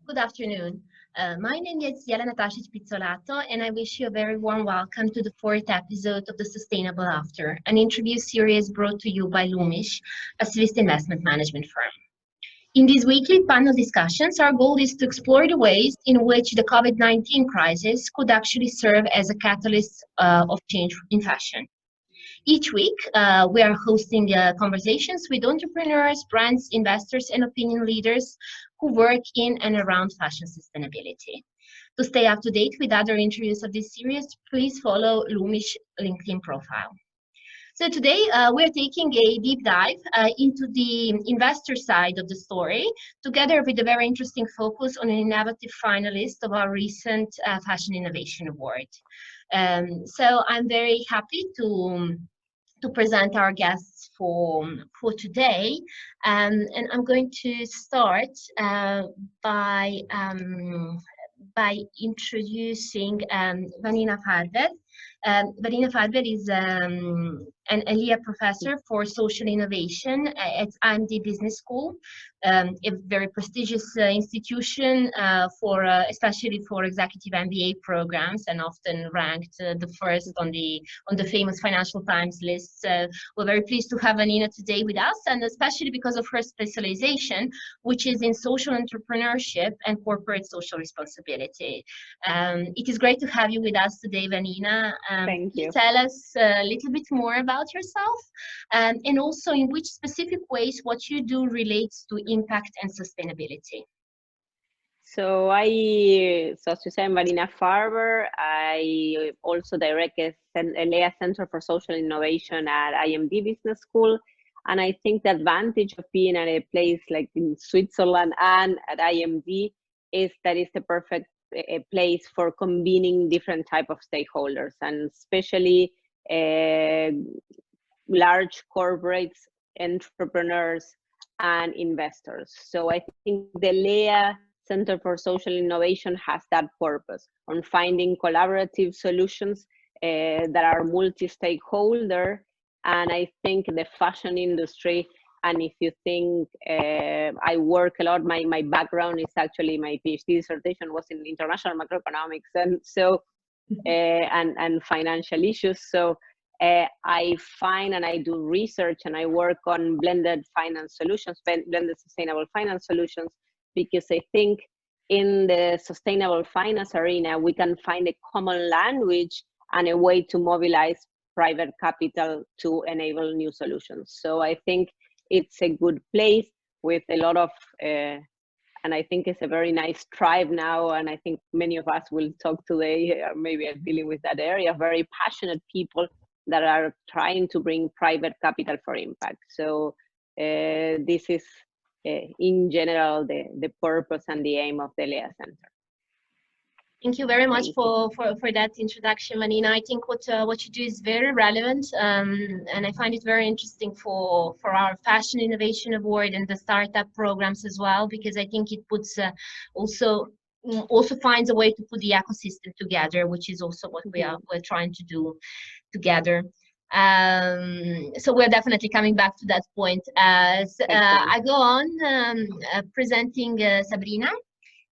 Good afternoon. My name is Jelena Pizzolato, and I wish you a very warm welcome to the fourth episode of the Sustainable After, an interview series brought to you by Loomish, a Swiss investment management firm. In these weekly panel discussions, our goal is to explore the ways in which the COVID-19 crisis could actually serve as a catalyst of change in fashion. Each week, we are hosting conversations with entrepreneurs, brands, investors, and opinion leaders who work in and around fashion sustainability. To stay up to date with other interviews of this series, please follow Loomish LinkedIn profile. So today we're taking a deep dive into the investor side of the story, together with a very interesting focus on an innovative finalist of our recent Fashion Innovation Award. So I'm very happy to present our guests for today, and I'm going to start by introducing Vanina Farber. Vanina Farber is an elea professor for social innovation at IMD Business School, a very prestigious institution for especially for executive MBA programs, and often ranked the first on the famous Financial Times list. We're very pleased to have Vanina today with us, and especially because of her specialization, which is in social entrepreneurship and corporate social responsibility. It is great to have you with us today, Vanina. Thank you. Tell us a little bit more about yourself, and also in which specific ways what you do relates to impact and sustainability. So as you say, I'm Vanina Farber. I also direct a elea Center for Social Innovation at IMD Business School. And I think the advantage of being at a place like in Switzerland and at IMD is that it's the perfect place for convening different type of stakeholders, and especially large corporates, entrepreneurs, and investors. So I think the elea Center for Social Innovation has that purpose on finding collaborative solutions that are multi-stakeholder. And I think the fashion industry, and if you think I work a lot, my background is actually, my PhD dissertation was in international macroeconomics, and so and financial issues. So I find and I do research and I work on blended finance solutions, blended sustainable finance solutions, because I think in the sustainable finance arena, we can find a common language and a way to mobilize private capital to enable new solutions. So I think it's a good place with a lot of, and I think it's a very nice tribe now, and I think many of us will talk today, maybe are dealing with that area, very passionate people that are trying to bring private capital for impact. So this is, in general, the purpose and the aim of the elea Center. Thank you very much for that introduction, Vanina. I think what you do is very relevant, and I find it very interesting for our Fashion Innovation Award and the startup programs as well, because I think it puts also finds a way to put the ecosystem together, which is also what we're trying to do together. So we're definitely coming back to that point. I go on presenting Sabrina,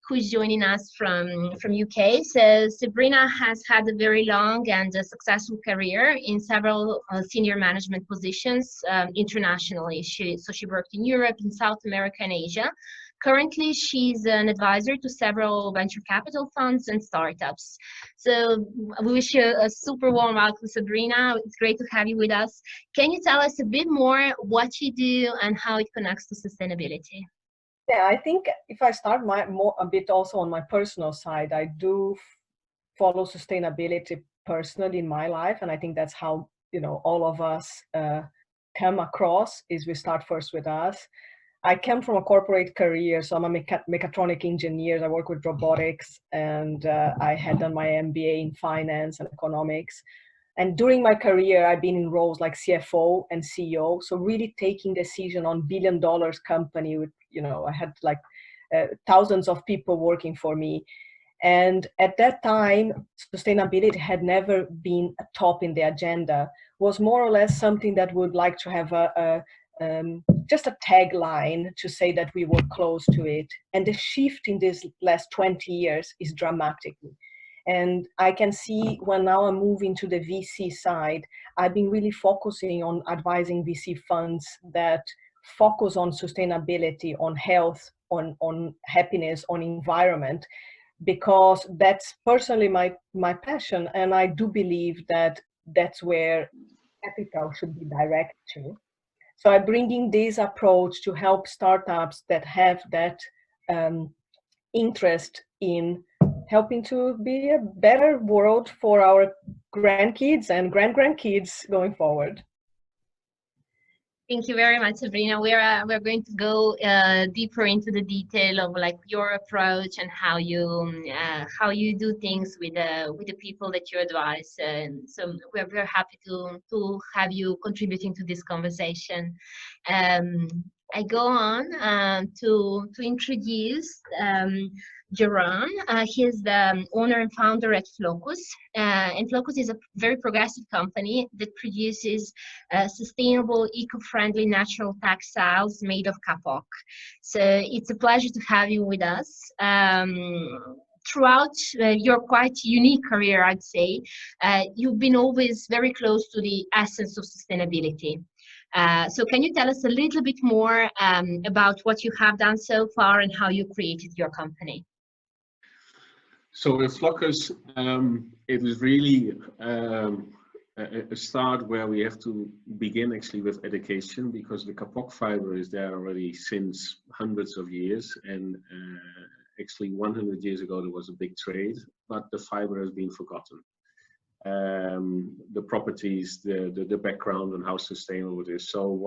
who is joining us from UK. So Sabrina has had a very long and successful career in several senior management positions internationally. She worked in Europe, in South America, and Asia. Currently, she's an advisor to several venture capital funds and startups. So we wish you a super warm welcome, Sabrina. It's great to have you with us. Can you tell us a bit more what you do and how it connects to sustainability? Yeah, I think if I start a bit also on my personal side, I do follow sustainability personally in my life, and I think that's how all of us come across. Is we start first with us. I came from a corporate career, so I'm a mechatronic engineer. I work with robotics, and I had done my MBA in finance and economics. And during my career, I've been in roles like CFO and CEO. So really taking decision on $1 billion company with, I had like thousands of people working for me. And at that time, sustainability had never been a top in the agenda. Was more or less something that would like to have a just a tagline to say that we were close to it. And the shift in these last 20 years is dramatic. And I can see when now I'm moving to the VC side, I've been really focusing on advising VC funds that focus on sustainability, on health, on happiness, on environment, because that's personally my passion. And I do believe that that's where capital should be directed to. So I'm bringing this approach to help startups that have that interest in helping to be a better world for our grandkids and grandkids going forward. Thank you very much, Sabrina. We're going to go deeper into the detail of like your approach and how you do things with the people that you advise. So we're happy to have you contributing to this conversation. I go on to introduce Jeroen. He is the owner and founder at Flocus. And Flocus is a very progressive company that produces sustainable, eco-friendly, natural textiles made of kapok. So it's a pleasure to have you with us. Throughout your quite unique career, I'd say, you've been always very close to the essence of sustainability. So can you tell us a little bit more about what you have done so far and how you created your company? So with Flocus, it is really a start where we have to begin actually with education, because the kapok fiber is there already since hundreds of years, and actually 100 years ago there was a big trade, but the fiber has been forgotten. The properties, the background, and how sustainable it is. So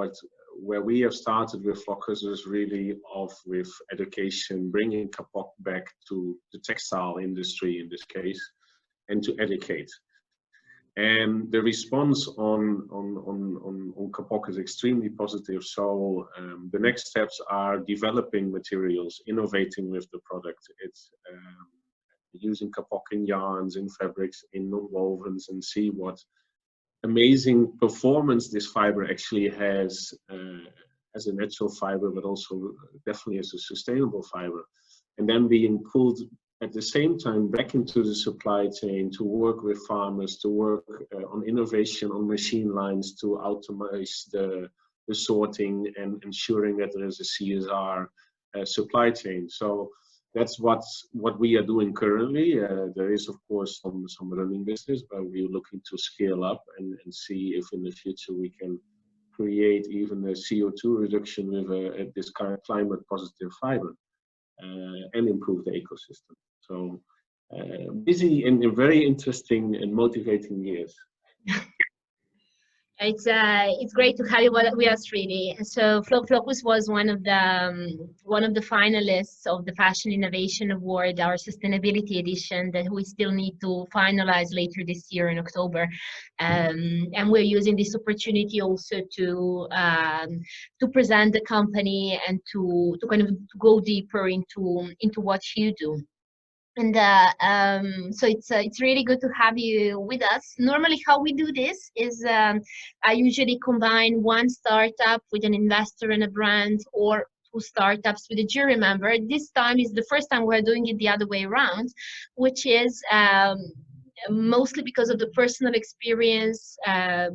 where we have started with Flocus is really with education, bringing kapok back to the textile industry in this case, and to educate. And the response on kapok is extremely positive. So the next steps are developing materials, innovating with the product. It's using kapok in yarns, in fabrics, in non-wovens, and see what amazing performance this fiber actually has as a natural fiber, but also definitely as a sustainable fiber. And then being pulled at the same time back into the supply chain to work with farmers, to work on innovation on machine lines, to automate the sorting and ensuring that there is a CSR supply chain. So that's what we are doing currently. There is, of course, some running business, but we're looking to scale up and see if in the future we can create even a CO2 reduction with this kind of climate positive fiber and improve the ecosystem. So busy and very interesting and motivating years. It's great to have you with us, really. So Flocus was one of the finalists of the Fashion Innovation Award, our sustainability edition, that we still need to finalize later this year in October. And we're using this opportunity also to present the company and to kind of go deeper into what you do. And so it's really good to have you with us. Normally how we do this is I usually combine one startup with an investor and a brand, or two startups with a jury member. This time is the first time we're doing it the other way around, which is mostly because of the personal experience,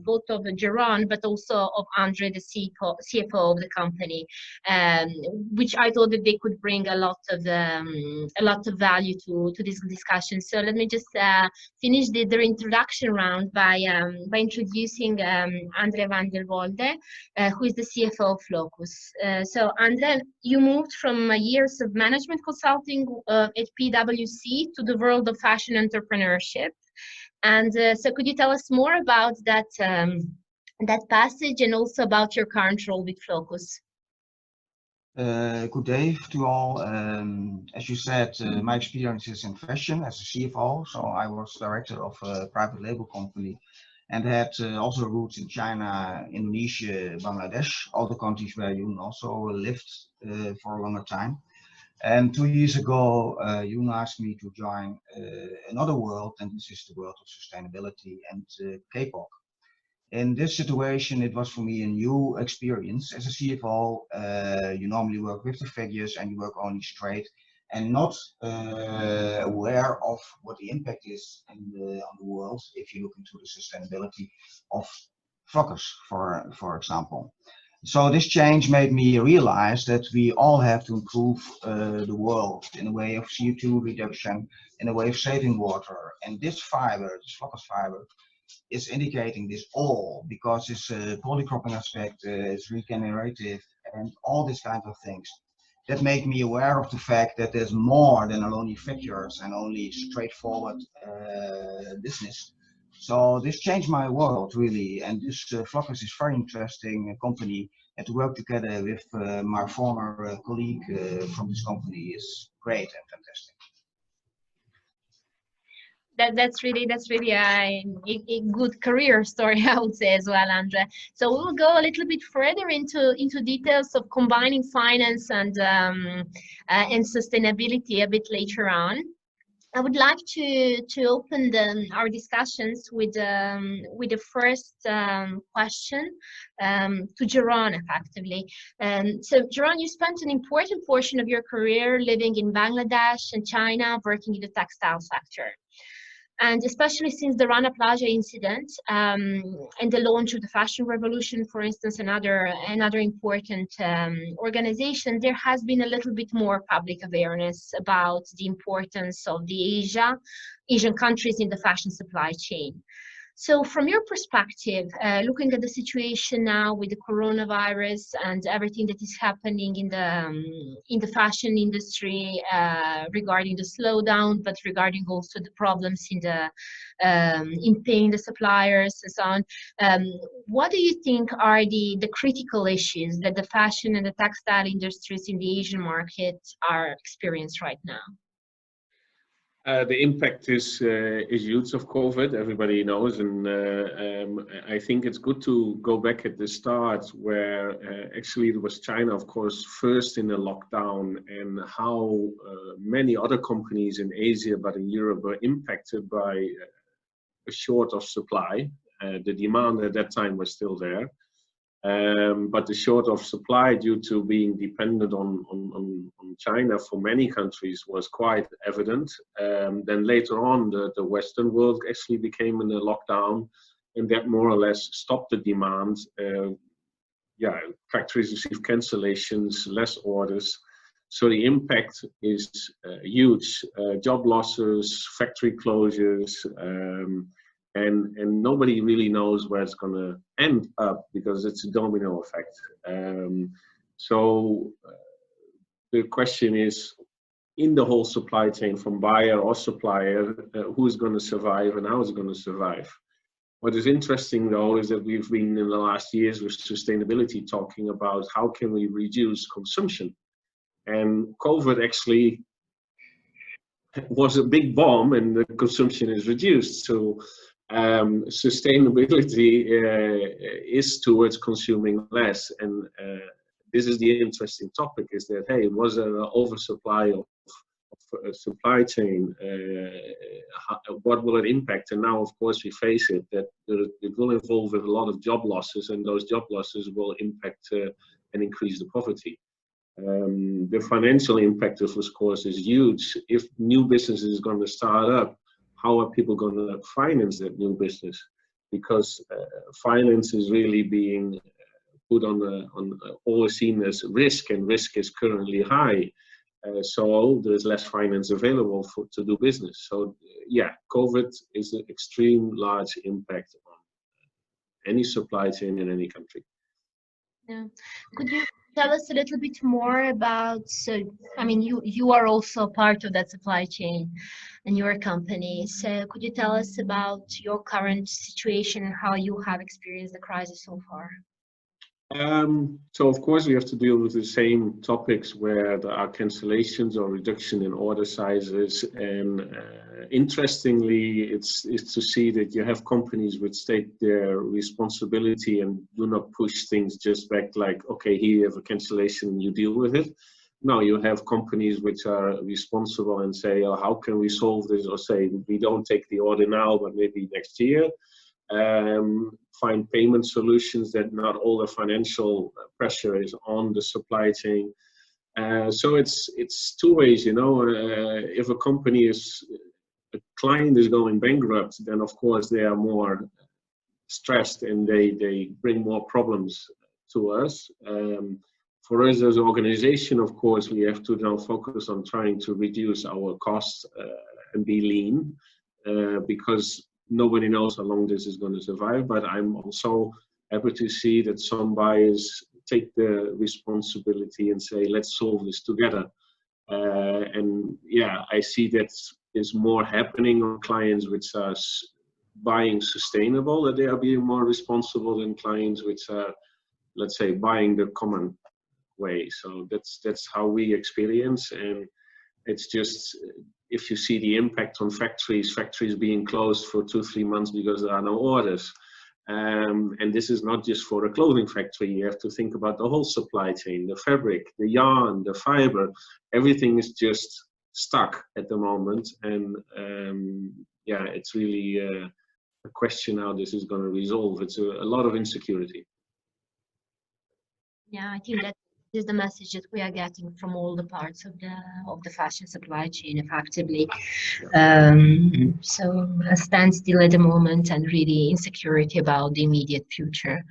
both of Jeroen, but also of Andre, the CFO of the company, which I thought that they could bring a lot of value to this discussion. So let me just finish their introduction round by introducing Andre van der Wolde, who is the CFO of Flocus. So Andre, you moved from years of management consulting at PwC to the world of fashion entrepreneurship. And so could you tell us more about that passage and also about your current role with Flocus? Good day to all. As you said, my experience is in fashion as a CFO. So I was director of a private label company and had also roots in China, Indonesia, Bangladesh, all the countries where you also lived for a longer time. And 2 years ago, Jeroen asked me to join another world, and this is the world of sustainability and kapok. In this situation, it was for me a new experience. As a CFO, you normally work with the figures and you work only straight and not aware of what the impact is on the world if you look into the sustainability of Flocus, for example. So this change made me realize that we all have to improve the world in a way of CO2 reduction, in a way of saving water. And this fiber, this Flocus fiber, is indicating this all because it's a polycropping aspect, it's regenerative, and all these kinds of things that make me aware of the fact that there's more than only figures and only straightforward business. So this changed my world really, and this Flocus is very interesting company, and to work together with my former colleague from this company is great and fantastic. That's really a good career story, I would say as well, Andre. So we will go a little bit further into details of combining finance and sustainability a bit later on. I would like to open our discussions with the first question to Jeroen, effectively. So Jeroen, you spent an important portion of your career living in Bangladesh and China, working in the textile sector. And especially since the Rana Plaza incident and the launch of the fashion revolution, for instance, another important organization, there has been a little bit more public awareness about the importance of the Asian countries in the fashion supply chain. So from your perspective, looking at the situation now with the coronavirus and everything that is happening in the fashion industry regarding the slowdown, but regarding also the problems in paying the suppliers and so on, what do you think are the critical issues that the fashion and the textile industries in the Asian market are experiencing right now? The impact is huge of COVID, everybody knows, and I think it's good to go back at the start where actually it was China, of course, first in the lockdown, and how many other companies in Asia but in Europe were impacted by a short of supply. The demand at that time was still there. But the short of supply due to being dependent on China for many countries was quite evident. Then later on, the Western world actually became in a lockdown, and that more or less stopped the demand. Factories received cancellations, less orders. So the impact is huge. Job losses, factory closures, and nobody really knows where it's going to end up because it's a domino effect. So the question is, in the whole supply chain from buyer or supplier, who is going to survive and how is it going to survive? What is interesting though is that we've been in the last years with sustainability talking about how can we reduce consumption, and COVID actually was a big bomb and the consumption is reduced. So sustainability is towards consuming less, and this is the interesting topic, is that, hey, was there an oversupply of supply chain? What will it impact? And now, of course, we face it, that it will involve with a lot of job losses, and those job losses will impact and increase the poverty. The financial impact, of course, is huge. If new business is going to start up, how are people going to finance that new business? Because finance is really being put on always seen as risk, and risk is currently high. So there's less finance available to do business. So yeah, COVID is an extreme large impact on any supply chain in any country. Yeah. Could you tell us a little bit more about, so I mean, you are also part of that supply chain and your company. So could you tell us about your current situation and how you have experienced the crisis so far? So of course we have to deal with the same topics where there are cancellations or reduction in order sizes, and interestingly it's to see that you have companies which take their responsibility and do not push things just back like, okay, here you have a cancellation, you deal with it. No, you have companies which are responsible and say, oh, how can we solve this, or say we don't take the order now but maybe next year. find payment solutions that not all the financial pressure is on the supply chain. So it's two ways, you know. If a client is going bankrupt, then of course they are more stressed and they bring more problems to us. For us as an organization, of course, we have to now focus on trying to reduce our costs and be lean, because nobody knows how long this is going to survive. But I'm also happy to see that some buyers take the responsibility and say, let's solve this together. And yeah, I see that is more happening on clients which are buying sustainable, that they are being more responsible than clients which are, let's say, buying the common way. So that's how we experience. And it's just, if you see the impact on factories being closed for 2-3 months because there are no orders. And this is not just for a clothing factory. You have to think about the whole supply chain, the fabric, the yarn, the fiber. Everything is just stuck at the moment. And yeah, it's really a question how this is going to resolve. It's a lot of insecurity. Yeah, I think that is the message that we are getting from all the parts of the fashion supply chain, effectively. So a standstill at the moment and really insecurity about the immediate future.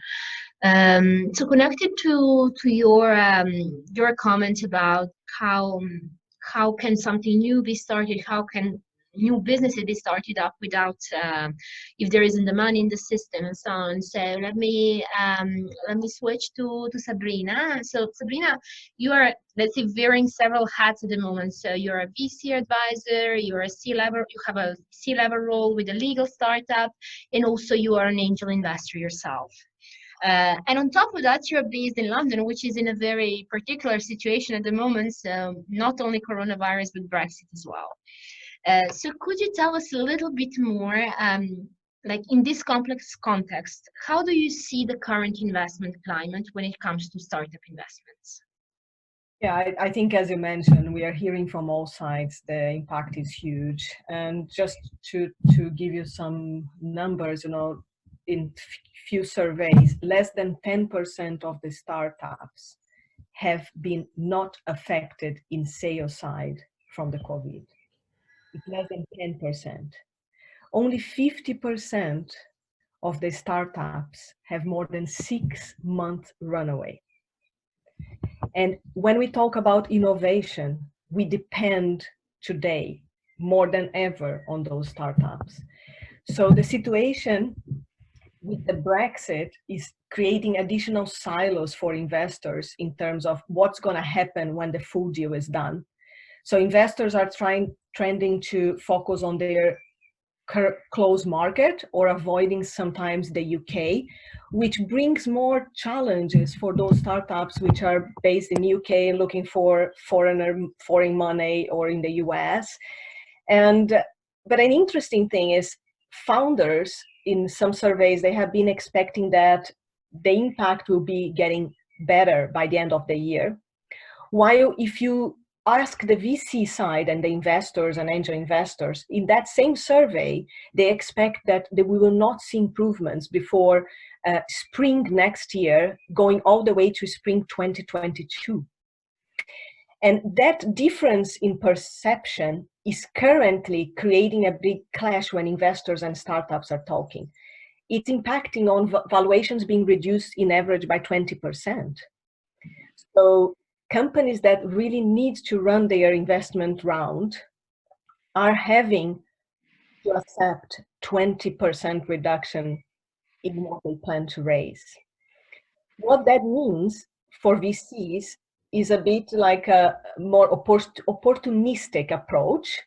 So connected to your comment about how can something new be started, how can new businesses be started up without if there isn't the money in the system and so on. So let me switch to Sabrina. So Sabrina, you are, let's say, wearing several hats at the moment. So you're a VC advisor, you're a C-level, you have a C-level role with a legal startup, and also you are an angel investor yourself. And on top of that, you're based in London, which is in a very particular situation at the moment. So not only coronavirus, but Brexit as well. So could you tell us a little bit more, like in this complex context, how do you see the current investment climate when it comes to startup investments? Yeah, I think, as you mentioned, we are hearing from all sides the impact is huge. And just to give you some numbers, you know, in few surveys, less than 10% of the startups have been not affected in sales side from the COVID. It's less than 10%. Only 50% of the startups have more than 6-month runway. And when we talk about innovation, we depend today more than ever on those startups. So the situation with the Brexit is creating additional silos for investors in terms of what's going to happen when the full deal is done. So investors are trending to focus on their closed market or avoiding sometimes the UK, which brings more challenges for those startups which are based in UK looking for foreign money, or in the US. But an interesting thing is, founders in some surveys, they have been expecting that the impact will be getting better by the end of the year. While if you ask the VC side and the investors and angel investors, in that same survey, they expect that we will not see improvements before spring next year, going all the way to spring 2022. And that difference in perception is currently creating a big clash when investors and startups are talking. It's impacting on valuations being reduced in average by 20%. So companies that really need to run their investment round are having to accept 20% reduction in what they plan to raise. What that means for VCs is a bit like a more opportunistic approach,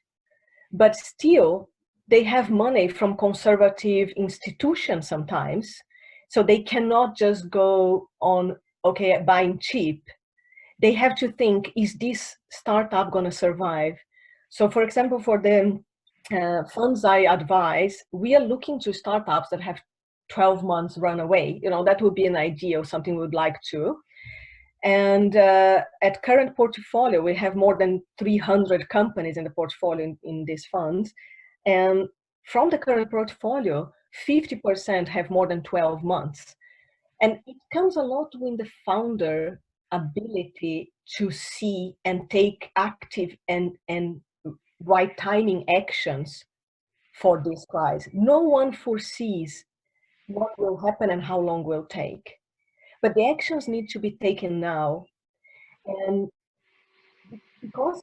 but still they have money from conservative institutions sometimes, so they cannot just go on, okay, buying cheap. They have to think, is this startup going to survive? So for example, for the funds I advise, we are looking to startups that have 12 months runaway. You know, that would be an idea of something we would like to. And at current portfolio, we have more than 300 companies in the portfolio in these funds. And from the current portfolio, 50% have more than 12 months. And it comes a lot with the founder ability to see and take active and right timing actions for this crisis. No one foresees what will happen and how long will take. But the actions need to be taken now. And because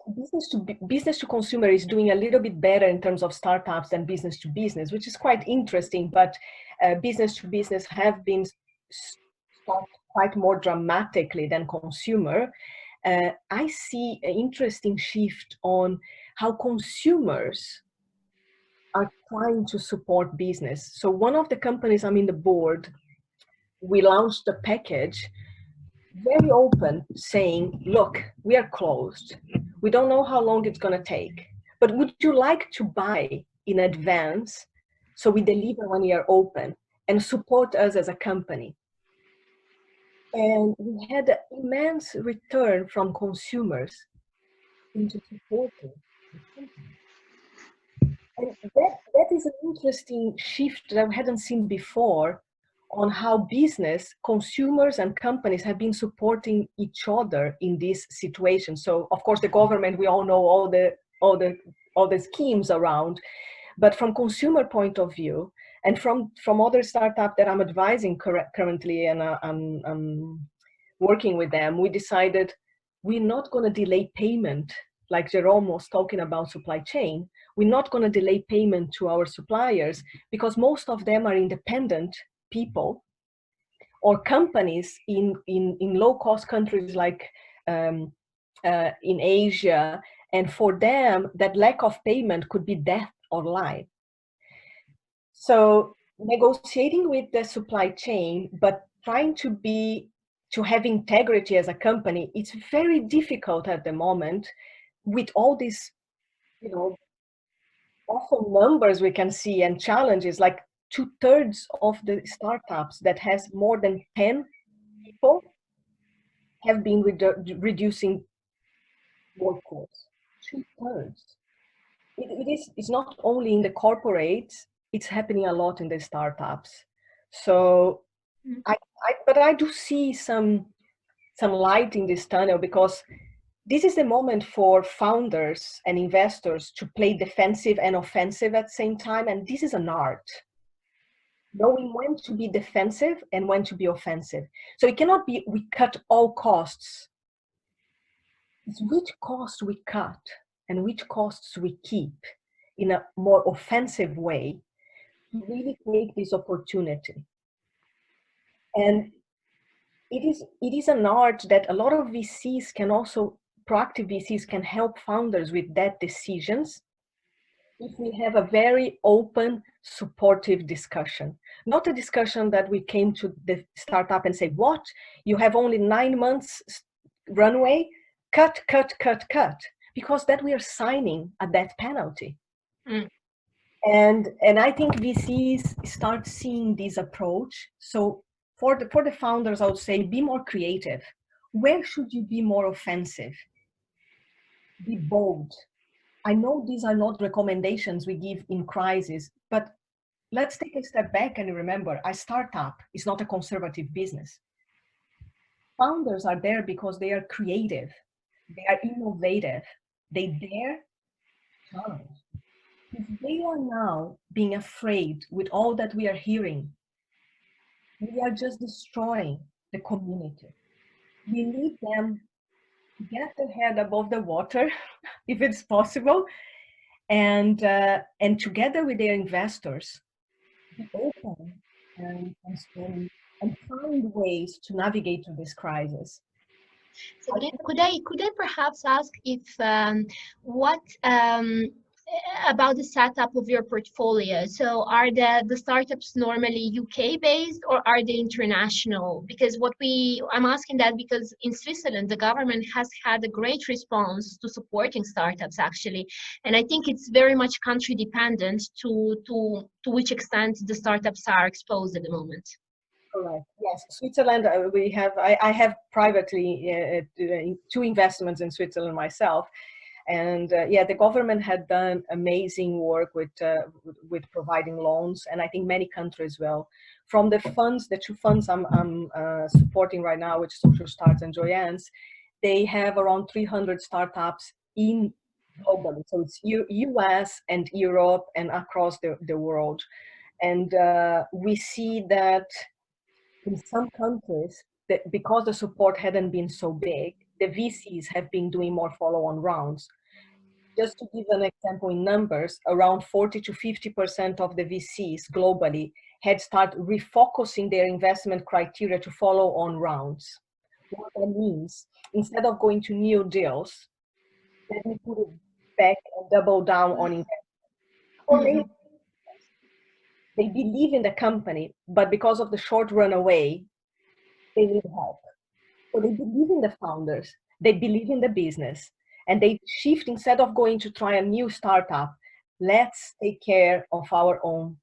business to consumer is doing a little bit better in terms of startups than business to business, which is quite interesting, but business to business have been stopped quite more dramatically than consumer. I see an interesting shift on how consumers are trying to support business. So one of the companies I'm in the board, we launched a package very open saying, look, we are closed. We don't know how long it's going to take, but would you like to buy in advance so we deliver when we are open and support us as a company? And we had an immense return from consumers into supporting the company. And that is an interesting shift that I hadn't seen before on how business, consumers and companies have been supporting each other in this situation. So of course the government, we all know all the schemes around, but from consumer point of view and from other startup that I'm advising currently and I'm working with them, we decided we're not going to delay payment. Like Jeroen was talking about supply chain, we're not going to delay payment to our suppliers because most of them are independent people or companies in low-cost countries like in Asia, and for them that lack of payment could be death or life. So negotiating with the supply chain, but trying to have integrity as a company, it's very difficult at the moment with all these, awful numbers we can see and challenges, like 2/3 of the startups that has more than 10 people have been reducing workforce. 2/3. It's not only in the corporates, it's happening a lot in the startups. So but I do see some light in this tunnel, because this is the moment for founders and investors to play defensive and offensive at the same time. And this is an art, knowing when to be defensive and when to be offensive. So it cannot be we cut all costs. It's which costs we cut and which costs we keep in a more offensive way to really take this opportunity. And it is an art that a lot of VCs can also, proactive VCs can help founders with that decisions if we have a very open, supportive discussion. Not a discussion that we came to the startup and say, what? You have only 9 months runway? Cut. Because that we are signing a death penalty. Mm. And I think VCs start seeing this approach. So for the founders, I would say, be more creative. Where should you be more offensive? Be bold. I know these are not recommendations we give in crisis, but let's take a step back and remember, a startup is not a conservative business. Founders are there because they are creative, they are innovative, they dare challenge. If they are now being afraid with all that we are hearing, we are just destroying the community. We need them to get their head above the water, if it's possible, and together with their investors, be open and find ways to navigate through this crisis. So could I perhaps ask if what about the setup of your portfolio? So are the startups normally UK based or are they international? Because I'm asking that because in Switzerland the government has had a great response to supporting startups actually, and I think it's very much country dependent to which extent the startups are exposed at the moment. Correct. Yes, Switzerland. I have privately 2 investments in Switzerland myself, And yeah, the government had done amazing work with providing loans, and I think many countries will. From the funds, the two funds I'm supporting right now, which is Social Starts and Joyance, they have around 300 startups in globally. So it's US and Europe and across the world. And we see that in some countries, that because the support hadn't been so big, the VCs have been doing more follow-on rounds. Just to give an example in numbers, around 40 to 50% of the VCs globally had started refocusing their investment criteria to follow on rounds. What that means, instead of going to new deals, let me put it back and double down on investment. They believe in the company, but because of the short runaway, they need help. So they believe in the founders, they believe in the business, and they shift, instead of going to try a new startup, let's take care of our own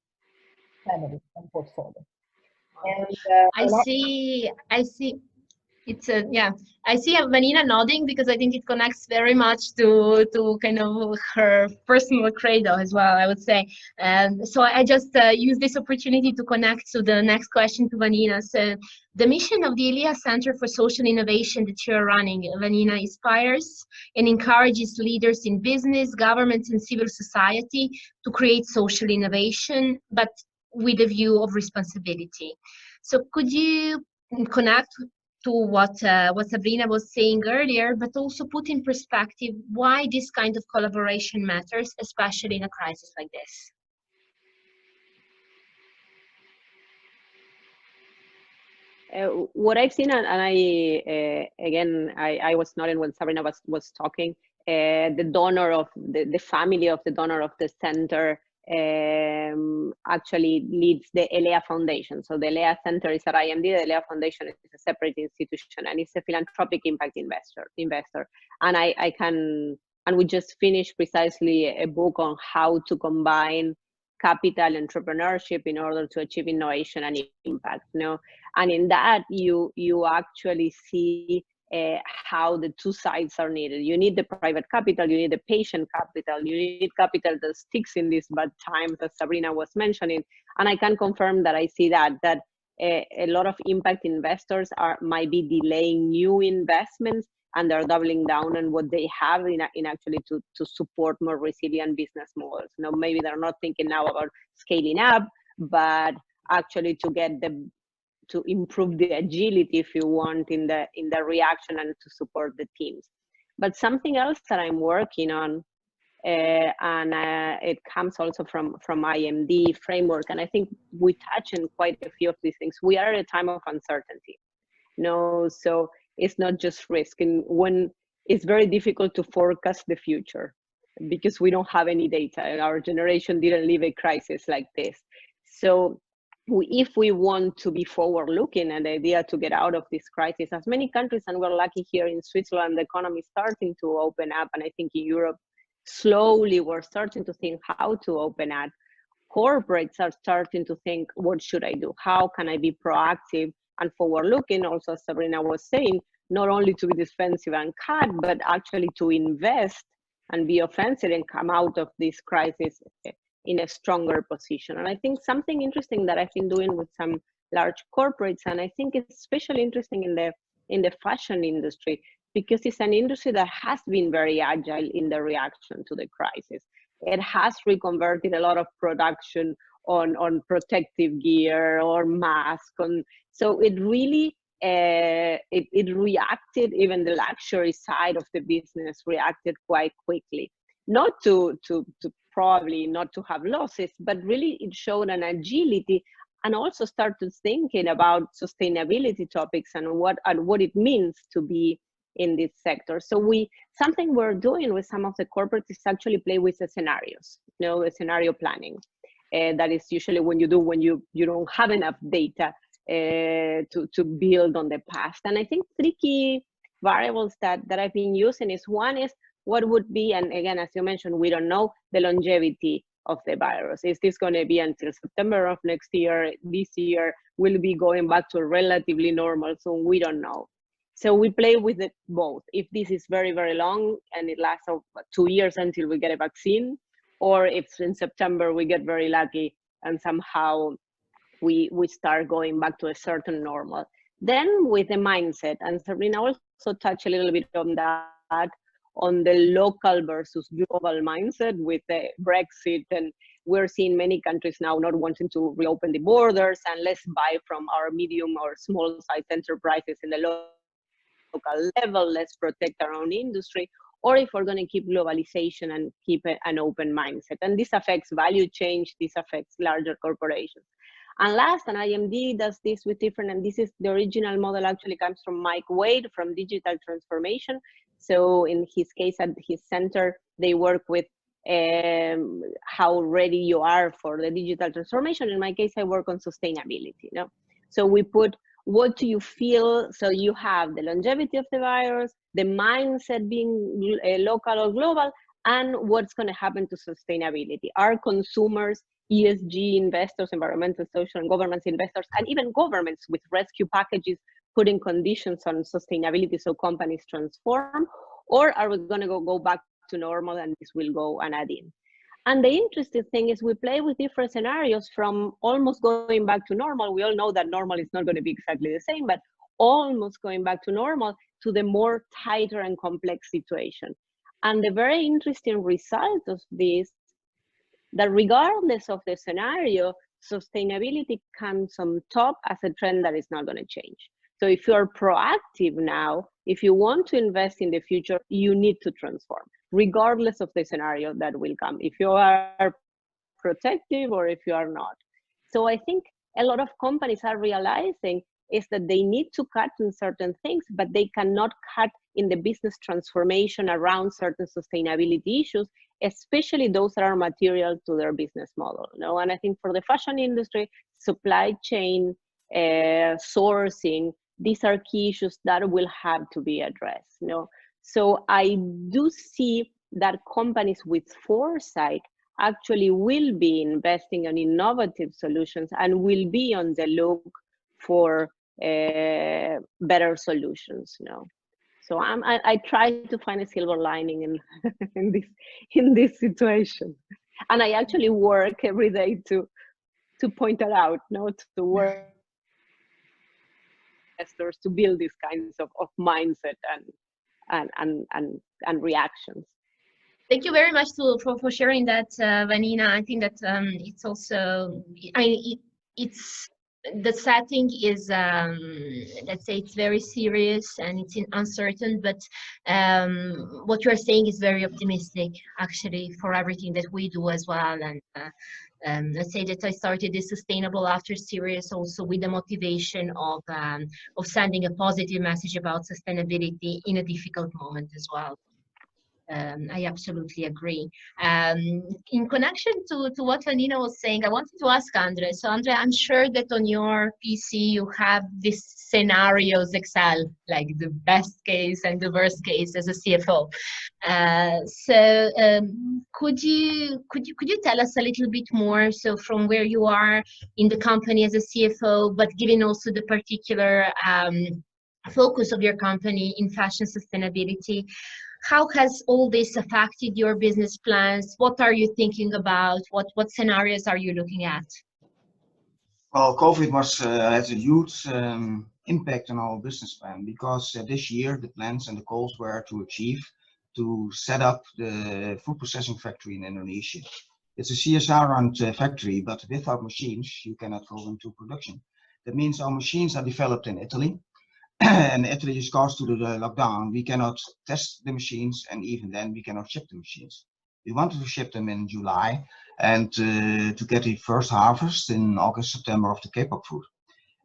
family and portfolio. And I see. It's a, yeah, I see Vanina nodding because I think it connects very much to kind of her personal credo as well, I would say. So I just use this opportunity to connect to the next question to Vanina. So the mission of the elea Center for Social Innovation that you're running, Vanina, inspires and encourages leaders in business, governments, and civil society to create social innovation, but with a view of responsibility. So could you connect to what Sabrina was saying earlier, but also put in perspective why this kind of collaboration matters, especially in a crisis like this? What I've seen, and I again, I was nodding when Sabrina was talking. The donor of the family of the donor of the center actually leads the elea Foundation. So the elea Center is at IMD. The elea Foundation is a separate institution, and it's a philanthropic impact investor. And we just finished precisely a book on how to combine capital entrepreneurship in order to achieve innovation and impact. And in that you actually see how the two sides are needed. You need the private capital, you need the patient capital, you need capital that sticks in these bad times, as Sabrina was mentioning. And I can confirm that I see that a lot of impact investors might be delaying new investments, and they're doubling down on what they have in actually to support more resilient business models. Maybe they're not thinking now about scaling up, but actually to improve the agility, if you want, in the reaction and to support the teams. But something else that I'm working on, and it comes also from IMD framework, and I think we touch on quite a few of these things. We are at a time of uncertainty. So it's not just risk, and when it's very difficult to forecast the future because we don't have any data. Our generation didn't live a crisis like this. So if we want to be forward-looking, and the idea to get out of this crisis, as many countries, and we're lucky here in Switzerland, the economy is starting to open up, and I think in Europe, slowly we're starting to think how to open up. Corporates are starting to think, what should I do? How can I be proactive and forward-looking? Also, as Sabrina was saying, not only to be defensive and cut, but actually to invest and be offensive and come out of this crisis in a stronger position. And I think something interesting that I've been doing with some large corporates, and I think it's especially interesting in the fashion industry, because it's an industry that has been very agile in the reaction to the crisis. It has reconverted a lot of production on protective gear or mask. So it really, it reacted, even the luxury side of the business reacted quite quickly. Not to probably not to have losses, but really it showed an agility, and also started thinking about sustainability topics and what it means to be in this sector. So something we're doing with some of the corporates is actually play with the scenarios, the scenario planning. That is usually when you don't have enough data to build on the past. And I think three key variables that I've been using is, one is what would be, and again, as you mentioned, we don't know the longevity of the virus. Is this going to be until September of next year? This year will be going back to relatively normal, so we don't know. So we play with it both. If this is very, very long and it lasts 2 years until we get a vaccine, or if in September we get very lucky and somehow we start going back to a certain normal. Then with the mindset, and Sabrina also touched a little bit on that, on the local versus global mindset with the Brexit, and we're seeing many countries now not wanting to reopen the borders, and let's buy from our medium or small size enterprises in the local level, let's protect our own industry, or if we're going to keep globalization and keep an open mindset. And this affects value change, this affects larger corporations. And last, and IMD does this with different, and this is the original model actually comes from Mike Wade from Digital Transformation. So in his case, at his center, they work with how ready you are for the digital transformation. In my case, I work on sustainability. You know? So we put, what do you feel? So you have the longevity of the virus, the mindset being local or global, and what's going to happen to sustainability. Are consumers, ESG investors, environmental, social, and governance investors, and even governments with rescue packages putting conditions on sustainability so companies transform, or are we going to go back to normal and this will go and add in? And the interesting thing is we play with different scenarios from almost going back to normal. We all know that normal is not going to be exactly the same, but almost going back to normal, to the more tighter and complex situation. And the very interesting result of this, that regardless of the scenario, sustainability comes on top as a trend that is not going to change. So if you're proactive now, if you want to invest in the future, you need to transform, regardless of the scenario that will come, if you are protective or if you are not. So I think a lot of companies are realizing is that they need to cut in certain things, but they cannot cut in the business transformation around certain sustainability issues, especially those that are material to their business model. You know? And I think for the fashion industry, supply chain, sourcing, these are key issues that will have to be addressed. You know? So I do see that companies with foresight actually will be investing in innovative solutions and will be on the look for better solutions. You know? So I try to find a silver lining in this situation, and I actually work every day to point it out, to work investors to build these kinds of mindset and reactions. Thank you very much for sharing that, Vanina. I think that it's also it's. The setting is, let's say, it's very serious and it's uncertain, but what you're saying is very optimistic, actually, for everything that we do as well. And let's say that I started this Sustainable After series also with the motivation of sending a positive message about sustainability in a difficult moment as well. I absolutely agree. In connection to what Vanina was saying, I wanted to ask Andre. So Andre, I'm sure that on your PC you have these scenarios Excel, like the best case and the worst case as a CFO. Could you tell us a little bit more? So from where you are in the company as a CFO, but given also the particular focus of your company in fashion sustainability, how has all this affected your business plans? What are you thinking about? What scenarios are you looking at? Well, COVID has a huge impact on our business plan, because this year the plans and the goals were to set up the food processing factory in Indonesia. It's a CSR-run factory, but without machines you cannot go into production. That means our machines are developed in Italy. And Italy is close to the lockdown. We cannot test the machines, and even then we cannot ship the machines. We wanted to ship them in July and to get the first harvest in August, September of the K-pop fruit.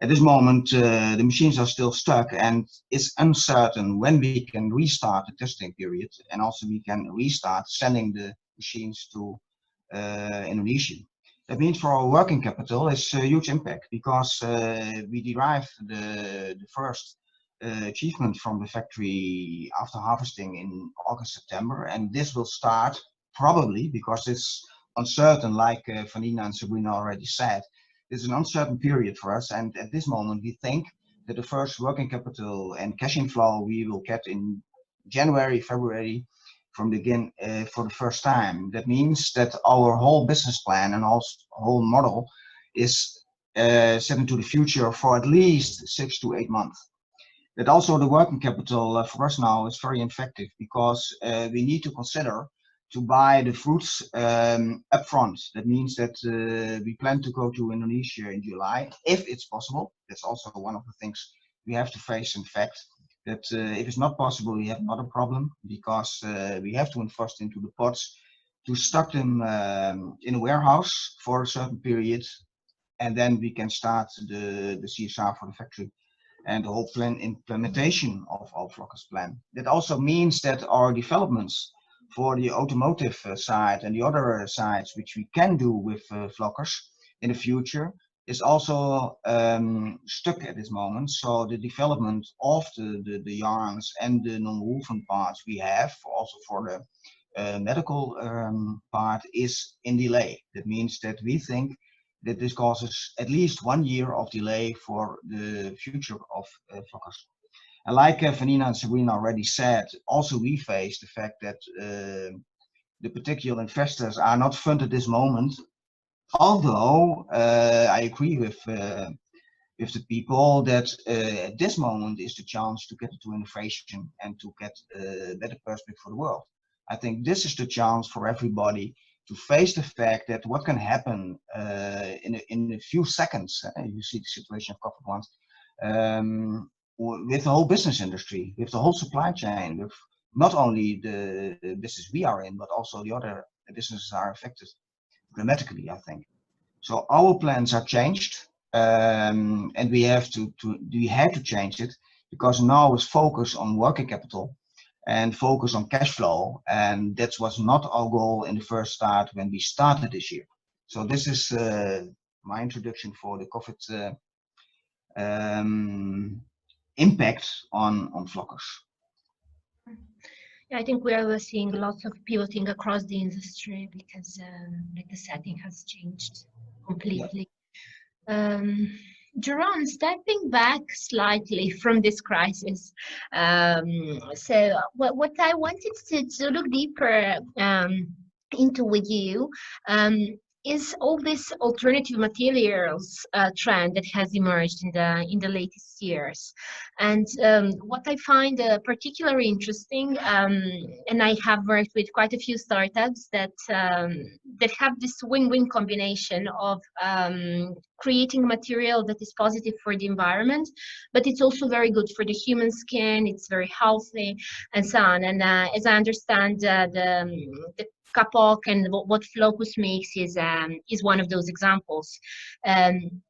At this moment, the machines are still stuck, and it's uncertain when we can restart the testing period, and also we can restart sending the machines to Indonesia. That means for our working capital, it's a huge impact, because we derive the first achievement from the factory after harvesting in August, September, and this will start probably, because it's uncertain, like Vanina and Sabrina already said. It's an uncertain period for us, and at this moment we think that the first working capital and cash inflow we will get in January, February from for the first time. That means that our whole business plan and also whole model is set into the future for at least 6 to 8 months. That also the working capital for us now is very effective because we need to consider to buy the fruits upfront. That means that we plan to go to Indonesia in July, if it's possible. That's also one of the things we have to face, in fact, that if it's not possible, we have another problem, because we have to invest into the pots to stock them in a warehouse for a certain period, and then we can start the CSR for the factory and the whole plan implementation of our Flocus plan. That also means that our developments for the automotive side and the other sides which we can do with Flocus in the future is also stuck at this moment. So the development of the yarns and the non-woven parts we have also for the medical part is in delay. That means that we think that this causes at least 1 year of delay for the future of Flocus. And like Vanina and Sabrina already said, also we face the fact that the particular investors are not funded at this moment. Although I agree with the people that at this moment is the chance to get into innovation and to get a better perspective for the world. I think this is the chance for everybody to face the fact that what can happen in a few seconds. You see the situation of coffee plants with the whole business industry, with the whole supply chain, with not only the business we are in, but also the other businesses are affected dramatically, I think. So our plans are changed, and we had to change it, because now it's focus on working capital and focus on cash flow, and that was not our goal in the first start when we started this year. So this is my introduction for the COVID impact on Flocus. Yeah, I think we are seeing lots of pivoting across the industry because like the setting has changed completely. Yeah. Jeroen, stepping back slightly from this crisis, so what I wanted to look deeper into with you is all this alternative materials trend that has emerged in the latest years. And what I find particularly interesting, and I have worked with quite a few startups that have this win-win combination of creating material that is positive for the environment, but it's also very good for the human skin, it's very healthy, and so on. And as I understand, the kapok and what Flocus makes is one of those examples.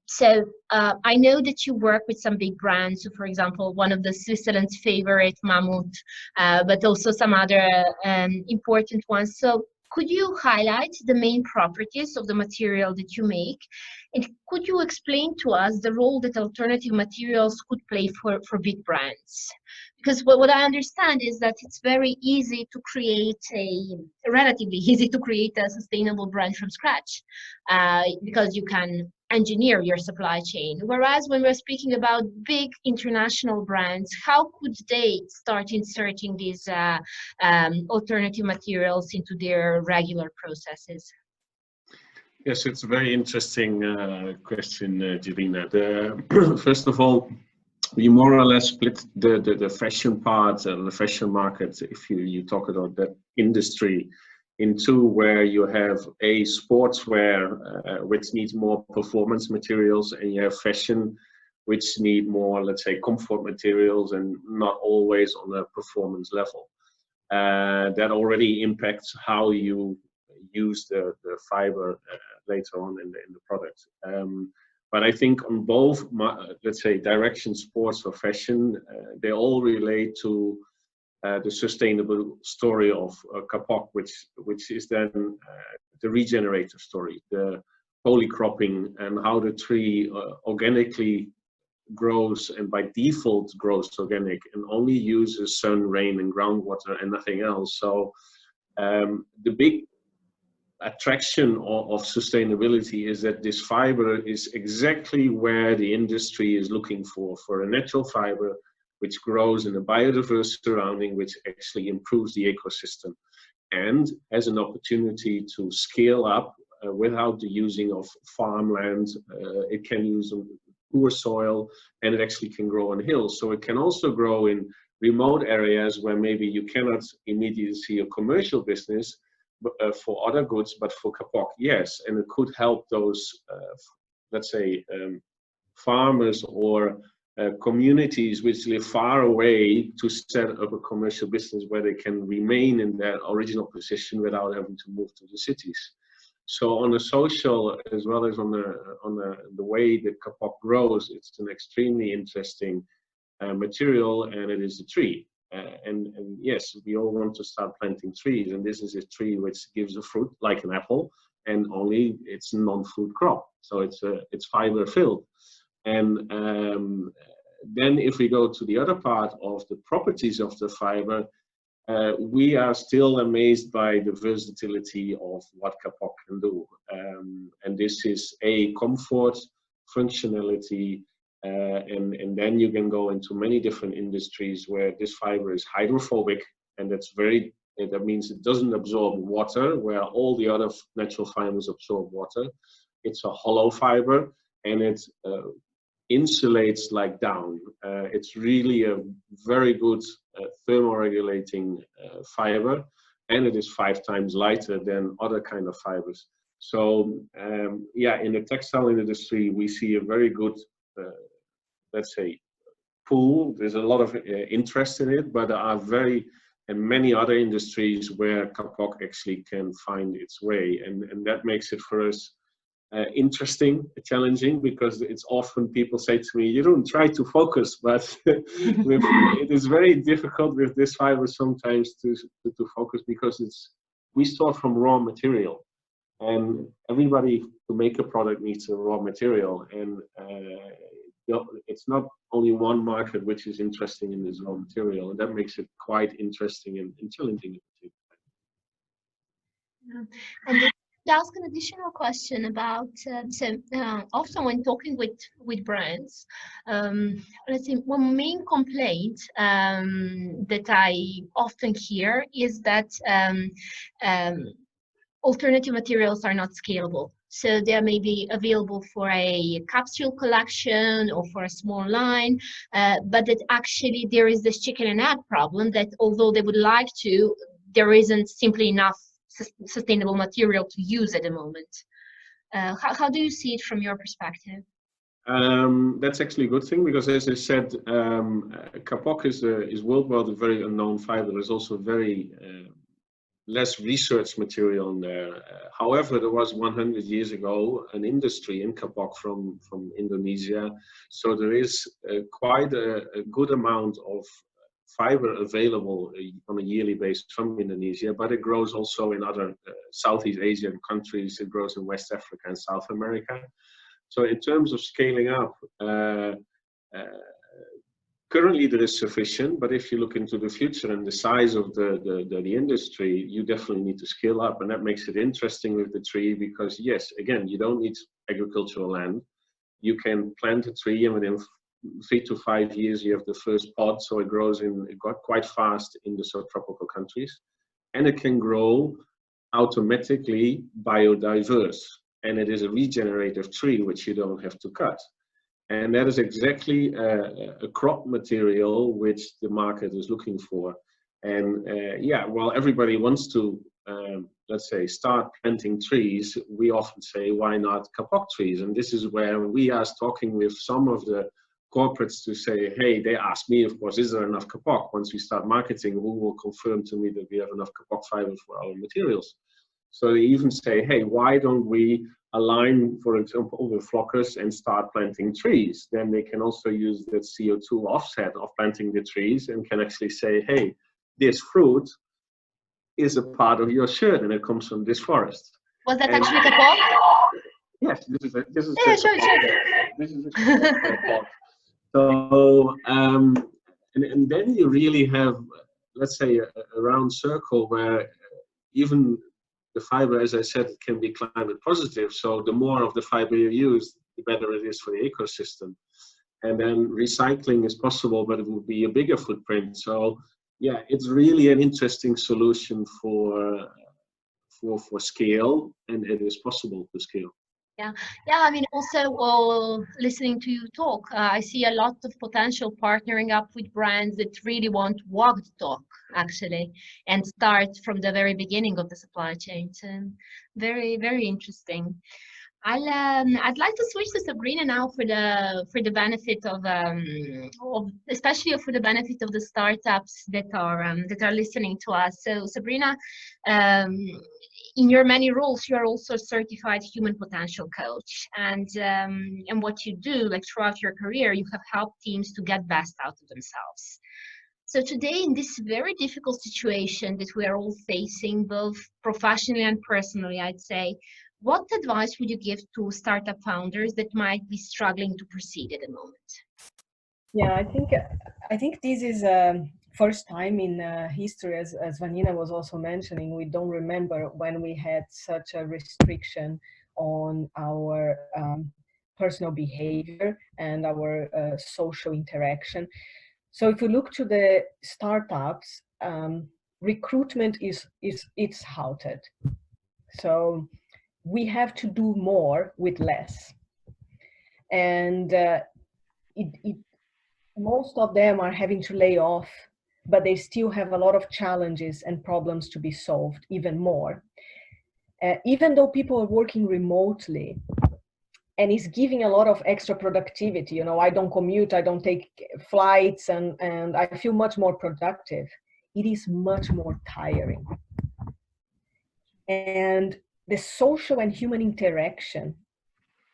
So I know that you work with some big brands. So for example, one of the Switzerland's favorite, Mammut, but also some other important ones. So could you highlight the main properties of the material that you make? And could you explain to us the role that alternative materials could play for big brands? Because what I understand is that it's very easy to create relatively easy to create a sustainable brand from scratch, because you can engineer your supply chain. Whereas when we're speaking about big international brands, how could they start inserting these alternative materials into their regular processes? Yes, it's a very interesting question, Jeroen. First of all, we more or less split the fashion part and the fashion market, if you talk about that industry, in two, where you have a sportswear which needs more performance materials, and you have fashion which need more, let's say, comfort materials and not always on a performance level. That already impacts how you use the fiber later on in the product. But I think on both, let's say, direction, sports or fashion, they all relate to the sustainable story of kapok, which is then the regenerator story, the polycropping, and how the tree organically grows and by default grows organic and only uses sun, rain and groundwater and nothing else. So the big attraction of sustainability is that this fiber is exactly where the industry is looking for a natural fiber which grows in a biodiverse surrounding, which actually improves the ecosystem, and as an opportunity to scale up without the using of farmland. It can use poor soil, and it actually can grow on hills. So it can also grow in remote areas where maybe you cannot immediately see a commercial business for other goods, but for kapok, yes. And it could help those, let's say, farmers or communities which live far away to set up a commercial business where they can remain in their original position without having to move to the cities. So on the social as well as on the way that kapok grows, it's an extremely interesting material, and it is a tree. And yes, we all want to start planting trees, and this is a tree which gives a fruit like an apple, and only it's non-food crop, so it's fiber filled. And then if we go to the other part of the properties of the fiber, we are still amazed by the versatility of what kapok can do. And this is a comfort, functionality, and then you can go into many different industries where this fiber is hydrophobic, and that means it doesn't absorb water, where all the other natural fibers absorb water. It's a hollow fiber, and it insulates like down. It's really a very good thermoregulating fiber, and it is 5 times lighter than other kind of fibers. So yeah, in the textile industry, we see a very good, let's say, pool. There's a lot of interest in it, but there are many other industries where kapok actually can find its way, and that makes it for us interesting, challenging, because it's often people say to me, you don't try to focus, but it is very difficult with this fiber sometimes to focus, because we start from raw material, and everybody to make a product needs a raw material, and it's not only one market which is interesting in this raw material, and that makes it quite interesting and challenging. Yeah. And to ask an additional question about, often when talking with brands, let's say one main complaint that I often hear is that alternative materials are not scalable. So they may be available for a capsule collection or for a small line, but that actually there is this chicken and egg problem, that although they would like to, there isn't simply enough sustainable material to use at the moment. How do you see it from your perspective? That's actually a good thing, because as I said, kapok is worldwide a very unknown fiber. There's also very less research material in there. However, there was 100 years ago an industry in kapok from Indonesia, so there is quite a good amount of fiber available on a yearly basis from Indonesia, but it grows also in other Southeast Asian countries. It grows in West Africa and South America. So in terms of scaling up, currently there is sufficient, but if you look into the future and the size of the industry, you definitely need to scale up, and that makes it interesting with the tree, because yes, again, you don't need agricultural land. You can plant a tree, and within 3 to 5 years you have the first pod, so it grows quite fast in the subtropical countries, and it can grow automatically biodiverse, and it is a regenerative tree which you don't have to cut. And that is exactly a crop material which the market is looking for. And yeah, well, everybody wants to let's say start planting trees. We often say, why not kapok trees? And this is where we are talking with some of the corporates to say, hey, they ask me, of course, is there enough kapok? Once we start marketing, who will confirm to me that we have enough kapok fiber for our materials? So they even say, hey, why don't we align, for example, with Flocus and start planting trees? Then they can also use that CO2 offset of planting the trees, and can actually say, hey, this fruit is a part of your shirt, and it comes from this forest. Was that actually kapok? Yes, this is Yeah, sure. This is a kapok. So, and then you really have, let's say, a round circle where even the fiber, as I said, it can be climate positive. So the more of the fiber you use, the better it is for the ecosystem. And then recycling is possible, but it would be a bigger footprint. So yeah, it's really an interesting solution for scale, and it is possible to scale. Yeah, I mean, also listening to you talk, I see a lot of potential partnering up with brands that really want to walk the talk, actually, and start from the very beginning of the supply chain. So very, very interesting. I'd like to switch to Sabrina now for the benefit of especially for the benefit of the startups that are listening to us. So Sabrina, in your many roles, you are also a certified human potential coach, and what you do, like throughout your career, you have helped teams to get best out of themselves. So today, in this very difficult situation that we are all facing, both professionally and personally, I'd say, what advice would you give to startup founders that might be struggling to proceed at the moment? Yeah, I think this is first time in history, as Vanina was also mentioning. We don't remember when we had such a restriction on our personal behavior and our social interaction. So if you look to the startups, recruitment it's halted. So we have to do more with less, and most of them are having to lay off, but they still have a lot of challenges and problems to be solved, even more. Even though people are working remotely, and it's giving a lot of extra productivity, you know, I don't commute, I don't take flights, and I feel much more productive. It is much more tiring. And the social and human interaction,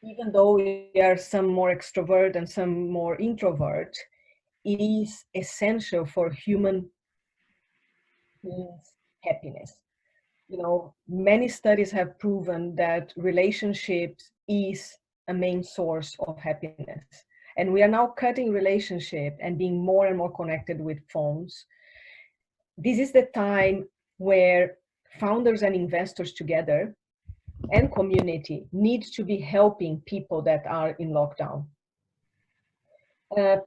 even though we are some more extrovert and some more introvert, it is essential for human beings' happiness. You know, many studies have proven that relationships is a main source of happiness. And we are now cutting relationship and being more and more connected with phones. This is the time where founders and investors together and community need to be helping people that are in lockdown.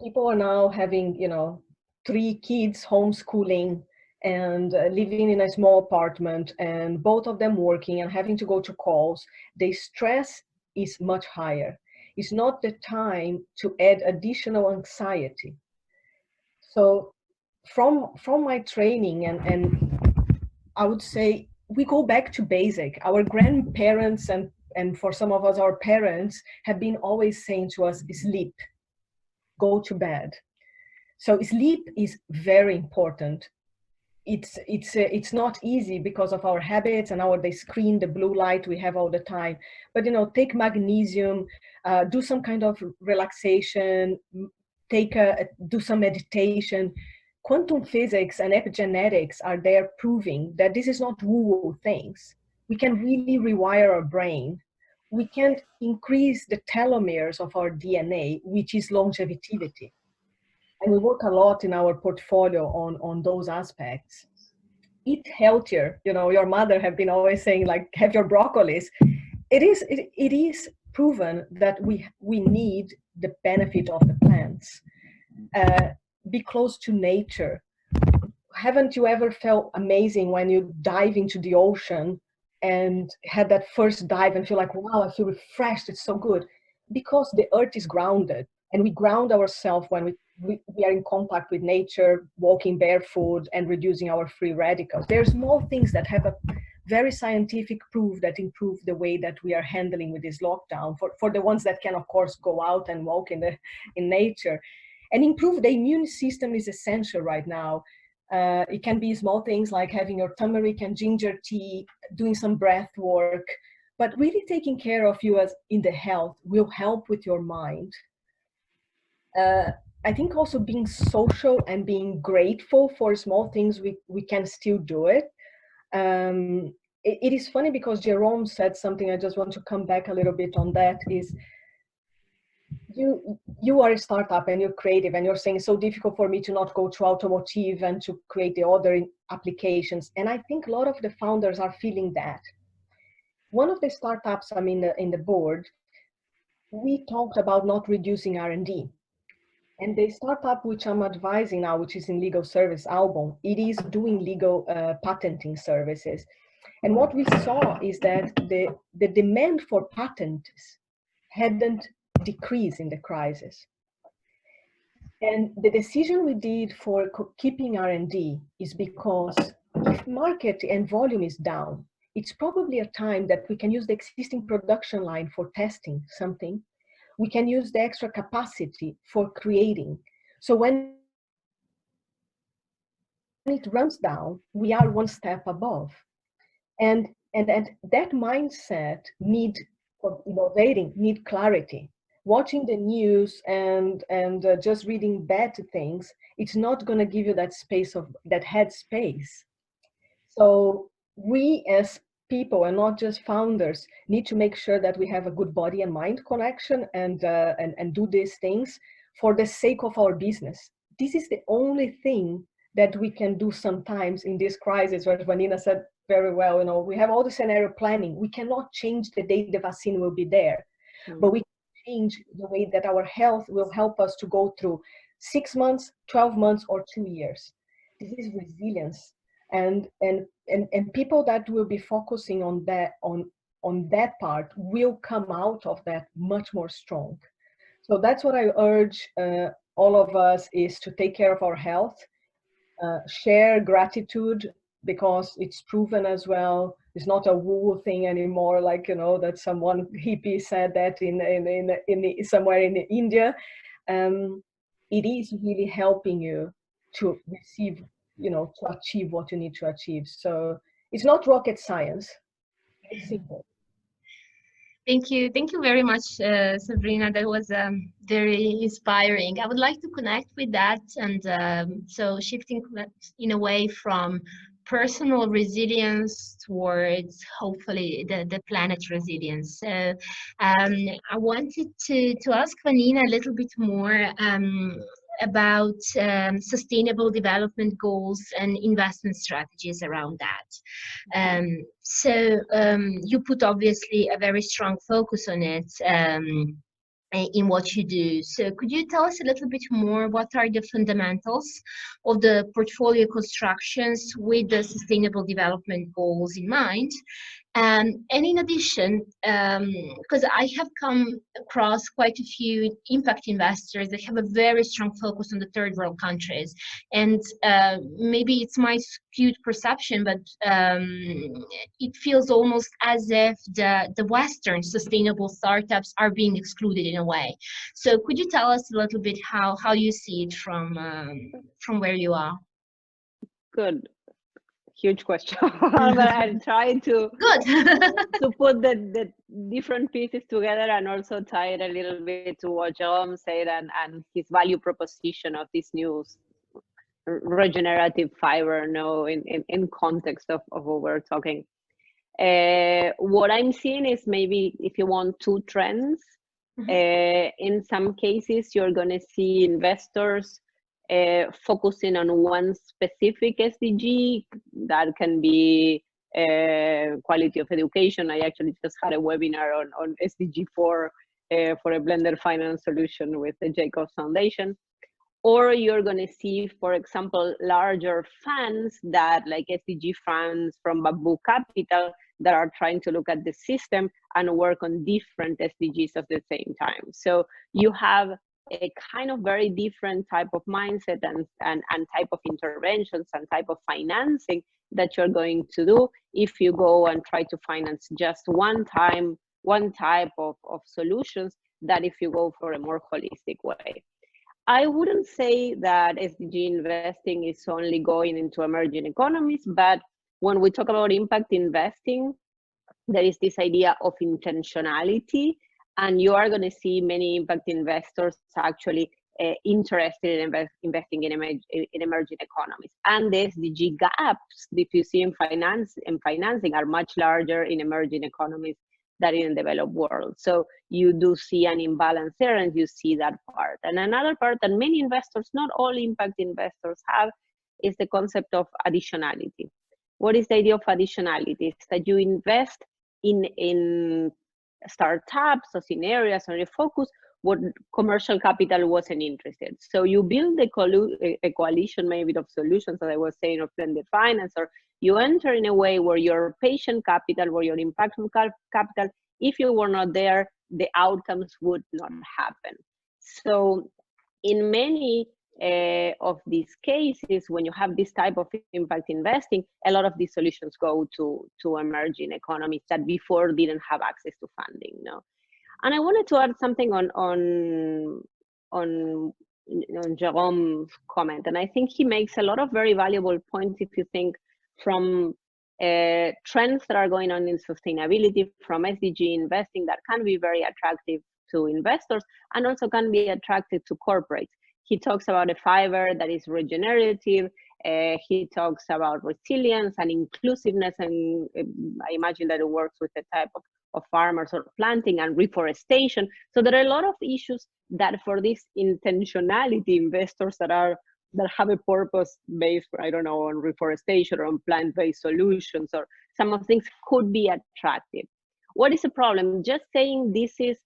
People are now having, you know, 3 kids homeschooling and living in a small apartment, and both of them working and having to go to calls. The stress is much higher. It's not the time to add additional anxiety. So from my training, and I would say we go back to basic. Our grandparents and for some of us, our parents have been always saying to us, sleep, go to bed. So sleep is very important. It's not easy because of our habits and the screen, the blue light we have all the time. But, you know, take magnesium, do some kind of relaxation, do some meditation. Quantum physics and epigenetics are there proving that this is not woo-woo things. We can really rewire our brain. We can increase the telomeres of our DNA, which is longevity. And we work a lot in our portfolio on those aspects. Eat healthier. You know, your mother have been always saying, like, have your broccolis. It is proven that we need the benefit of the plants. Be close to nature. Haven't you ever felt amazing when you dive into the ocean and had that first dive and feel like, wow, I feel refreshed, it's so good? Because the earth is grounded, and we ground ourselves when we are in contact with nature, walking barefoot and reducing our free radicals. There's more things that have a very scientific proof that improve the way that we are handling with this lockdown for the ones that can, of course, go out and walk in nature. And improve the immune system is essential right now. It can be small things like having your turmeric and ginger tea, doing some breath work, but really taking care of you as in the health will help with your mind. I think also being social and being grateful for small things, we can still do it. It is funny because Jeroen said something, I just want to come back a little bit on that, is you are a startup and you're creative and you're saying it's so difficult for me to not go to automotive and to create the other applications. And I think a lot of the founders are feeling that. one of the startups I'm in the board, we talked about not reducing R&D. And the startup which I'm advising now, which is in legal service, Albon, it is doing legal patenting services. And what we saw is that the demand for patents hadn't decreased in the crisis. And the decision we did for keeping R&D is because if market and volume is down, it's probably a time that we can use the existing production line for testing something. We can use the extra capacity for creating. So when it runs down, we are one step above. And that mindset for innovating need clarity. Watching the news and just reading bad things, it's not going to give you that space of that head space. So we as people and not just founders need to make sure that we have a good body and mind connection and do these things for the sake of our business. This is the only thing that we can do sometimes in this crisis, where Vanina said very well, we have all the scenario planning. We cannot change the day the vaccine will be there, but we can change the way that our health will help us to go through 6 months, 12 months, or 2 years. This is resilience. And people that will be focusing on that part will come out of that much more strong. So that's what I urge all of us, is to take care of our health, share gratitude, because it's proven as well. It's not a woo thing anymore, like that someone hippie said that in somewhere in India. It is really helping you to receive, to achieve what you need to achieve. So it's not rocket science. It's simple. Thank you very much, Sabrina. That was very inspiring. I would like to connect with that, and so shifting in a way from personal resilience towards hopefully the planet resilience. So I wanted to ask Vanina a little bit more about sustainable development goals and investment strategies around that. So you put obviously a very strong focus on it in what you do. So could you tell us a little bit more, what are the fundamentals of the portfolio constructions with the sustainable development goals in mind? And in addition, because I have come across quite a few impact investors that have a very strong focus on the third world countries, and maybe it's my skewed perception, but it feels almost as if the Western sustainable startups are being excluded in a way. So could you tell us a little bit how you see it from where you are? Good. Huge question, but I'll try to put the different pieces together and also tie it a little bit to what Jeroen said and his value proposition of this new regenerative fiber, in context of what we're talking. What I'm seeing is, maybe if you want, two trends. In some cases, you're going to see investors focusing on one specific SDG. That can be quality of education. I actually just had a webinar on SDG 4 for a blended finance solution with the Jacobs Foundation. Or you're going to see, for example, larger funds that, like SDG funds from Bamboo Capital, that are trying to look at the system and work on different SDGs at the same time. So you have a kind of very different type of mindset and type of interventions and type of financing that you're going to do if you go and try to finance just one type of solutions, that if you go for a more holistic way. I wouldn't say that SDG investing is only going into emerging economies, but when we talk about impact investing, there is this idea of intentionality. And you are going to see many impact investors actually interested in investing in emerging economies. And the SDG gaps, if you see in financing, are much larger in emerging economies than in the developed world. So you do see an imbalance there, and you see that part. And another part that many investors, not all impact investors, have is the concept of additionality. What is the idea of additionality? It's that you invest in startups or in areas or in focus what commercial capital wasn't interested. So you build a coalition maybe of solutions, as I was saying, of blended finance, or you enter in a way where your patient capital, where your impactful capital, if you were not there, the outcomes would not happen. So in many of these cases, when you have this type of impact investing, a lot of these solutions go to emerging economies that before didn't have access to funding. No? And I wanted to add something on Jeroen's comment, and I think he makes a lot of very valuable points if you think from trends that are going on in sustainability, from SDG investing that can be very attractive to investors and also can be attractive to corporates. He talks about a fiber that is regenerative. He talks about resilience and inclusiveness, and I imagine that it works with the type of farmers or planting and reforestation. So there are a lot of issues that for these intentionality investors that have a purpose based, I don't know, on reforestation or on plant-based solutions, or some of things could be attractive. What is the problem? Just saying this is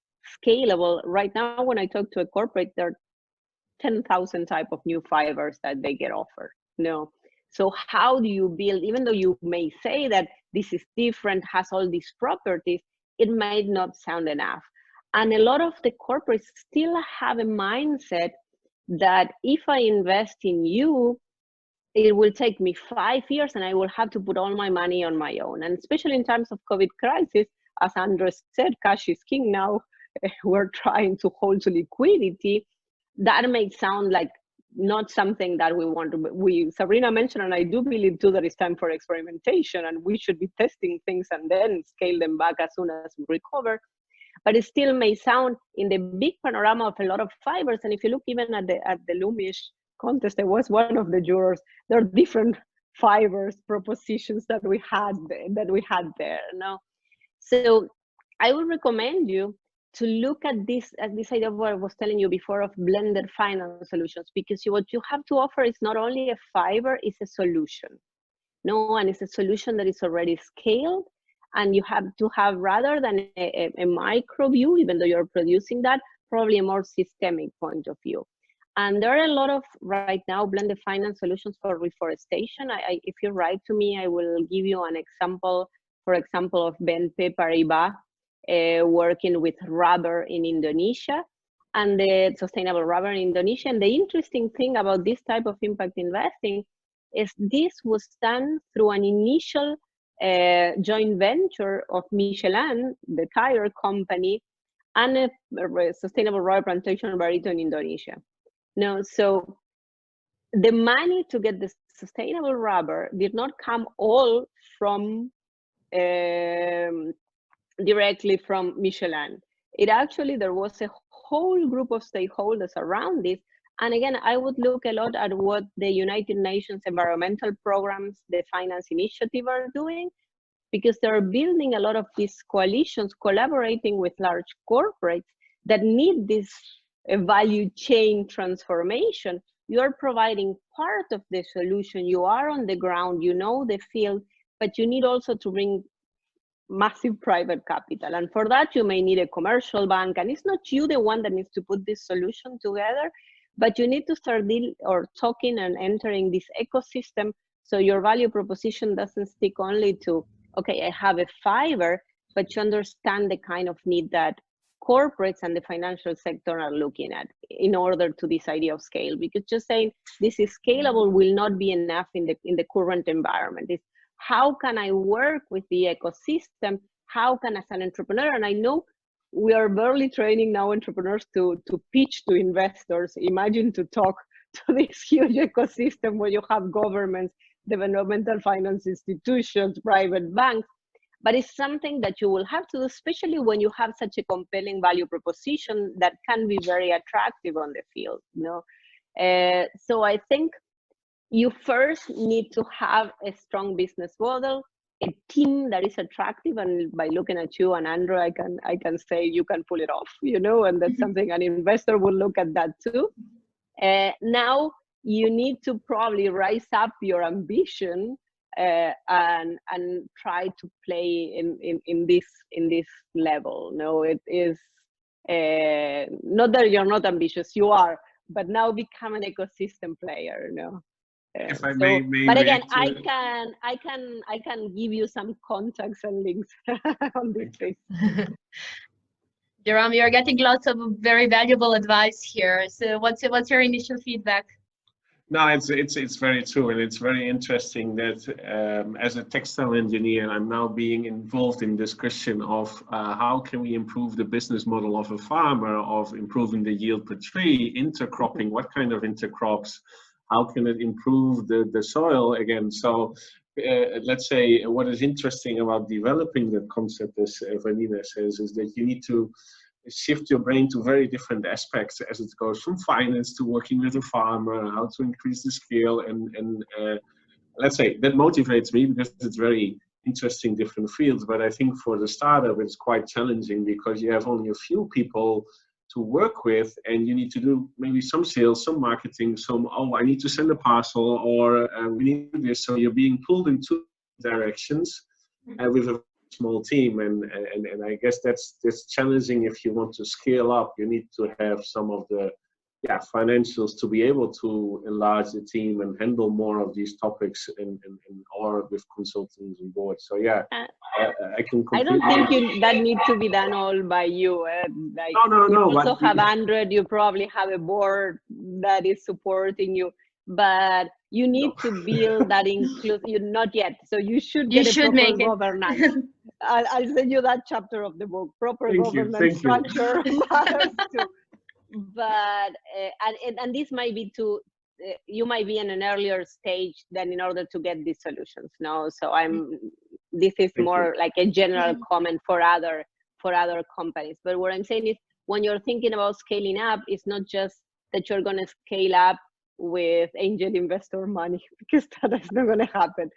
scalable. Right now, when I talk to a corporate, there are 10,000 type of new fibers that they get offered. No. So how do you build, even though you may say that this is different, has all these properties, it might not sound enough. And a lot of the corporates still have a mindset that if I invest in you, it will take me 5 years and I will have to put all my money on my own. And especially in times of COVID crisis, as Andres said, cash is king now. We're trying to hold to liquidity. That may sound like not something that we want to, Sabrina mentioned, and I do believe too, that it's time for experimentation and we should be testing things and then scale them back as soon as we recover. But it still may sound in the big panorama of a lot of fibers. And if you look even at the Loomish contest, I was one of the jurors, there are different fibers, propositions that we had there. No? So I would recommend you to look at this idea of what I was telling you before of blended finance solutions, because what you have to offer is not only a fiber, it's a solution. No, and it's a solution that is already scaled, and you have to have, rather than a micro view, even though you're producing that, probably a more systemic point of view. And there are a lot of, right now, blended finance solutions for reforestation. If you write to me, I will give you an example, for example, of BNP Paribas, working with rubber in Indonesia and the sustainable rubber in Indonesia. And the interesting thing about this type of impact investing is this was done through an initial joint venture of Michelin, the tire company, and a sustainable rubber plantation Barito in Indonesia. Now, so the money to get the sustainable rubber did not come all from directly from Michelin. It actually, there was a whole group of stakeholders around this. And again, I would look a lot at what the United Nations environmental programs, the finance initiative are doing, because they're building a lot of these coalitions, collaborating with large corporates that need this value chain transformation. You're providing part of the solution. You are on the ground, you know the field, but you need also to bring massive private capital. And for that, you may need a commercial bank. And it's not you the one that needs to put this solution together, but you need to start talking and entering this ecosystem. So your value proposition doesn't stick only to, okay, I have a fiber, but you understand the kind of need that corporates and the financial sector are looking at in order to this idea of scale. Because just saying this is scalable will not be enough in the current environment. It's how can I work with the ecosystem? How can, as an entrepreneur, and I know we are barely training now entrepreneurs to pitch to investors. Imagine to talk to this huge ecosystem where you have governments, developmental finance institutions, private banks, but it's something that you will have to do, especially when you have such a compelling value proposition that can be very attractive on the field. You know? So I think you first need to have a strong business model, a team that is attractive, and by looking at you and Andrew, I can say you can pull it off, you know, and that's something an investor will look at that too. Now you need to probably rise up your ambition and try to play in this level. No, it is not that you're not ambitious, you are, but now become an ecosystem player. No. If I may but again, react I can give you some contacts and links on this case. Jeroen, you're getting lots of very valuable advice here. So what's your initial feedback? No, it's very true, and it's very interesting that as a textile engineer, I'm now being involved in discussion of how can we improve the business model of a farmer, of improving the yield per tree, intercropping, what kind of intercrops, how can it improve the soil again. So let's say what is interesting about developing the concept, as Vanina says, is that you need to shift your brain to very different aspects as it goes from finance to working with a farmer, how to increase the scale, and let's say that motivates me because it's very interesting different fields. But I think for the startup it's quite challenging because you have only a few people to work with, and you need to do maybe some sales, some marketing, some, oh, I need to send a parcel, or we need to do this. So you're being pulled in two directions with a small team, and I guess that's challenging. If you want to scale up, you need to have some of the financials to be able to enlarge the team and handle more of these topics, and or with consultants on board. So I can. I don't think that needs to be done all by you. Like, no. You also have 100. You probably have a board that is supporting you, but you need to build that inclusive. You're not yet, so you should get a proper governance. I'll send you that chapter of the book. Proper governance structure matters too. But and this might be too. You might be in an earlier stage than in order to get these solutions. No, so this is more like a general comment for other companies. But what I'm saying is, when you're thinking about scaling up, it's not just that you're going to scale up with angel investor money, because that is not going to happen.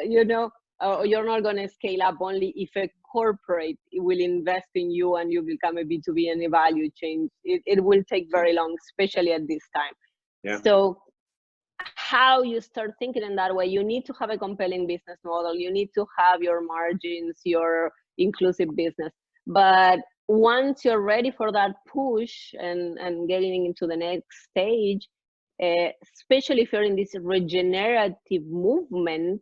You're not going to scale up only if a corporate will invest in you and you become a B2B and a value chain. It will take very long, especially at this time. Yeah. So how you start thinking in that way, you need to have a compelling business model. You need to have your margins, your inclusive business. But once you're ready for that push and getting into the next stage, especially if you're in this regenerative movement,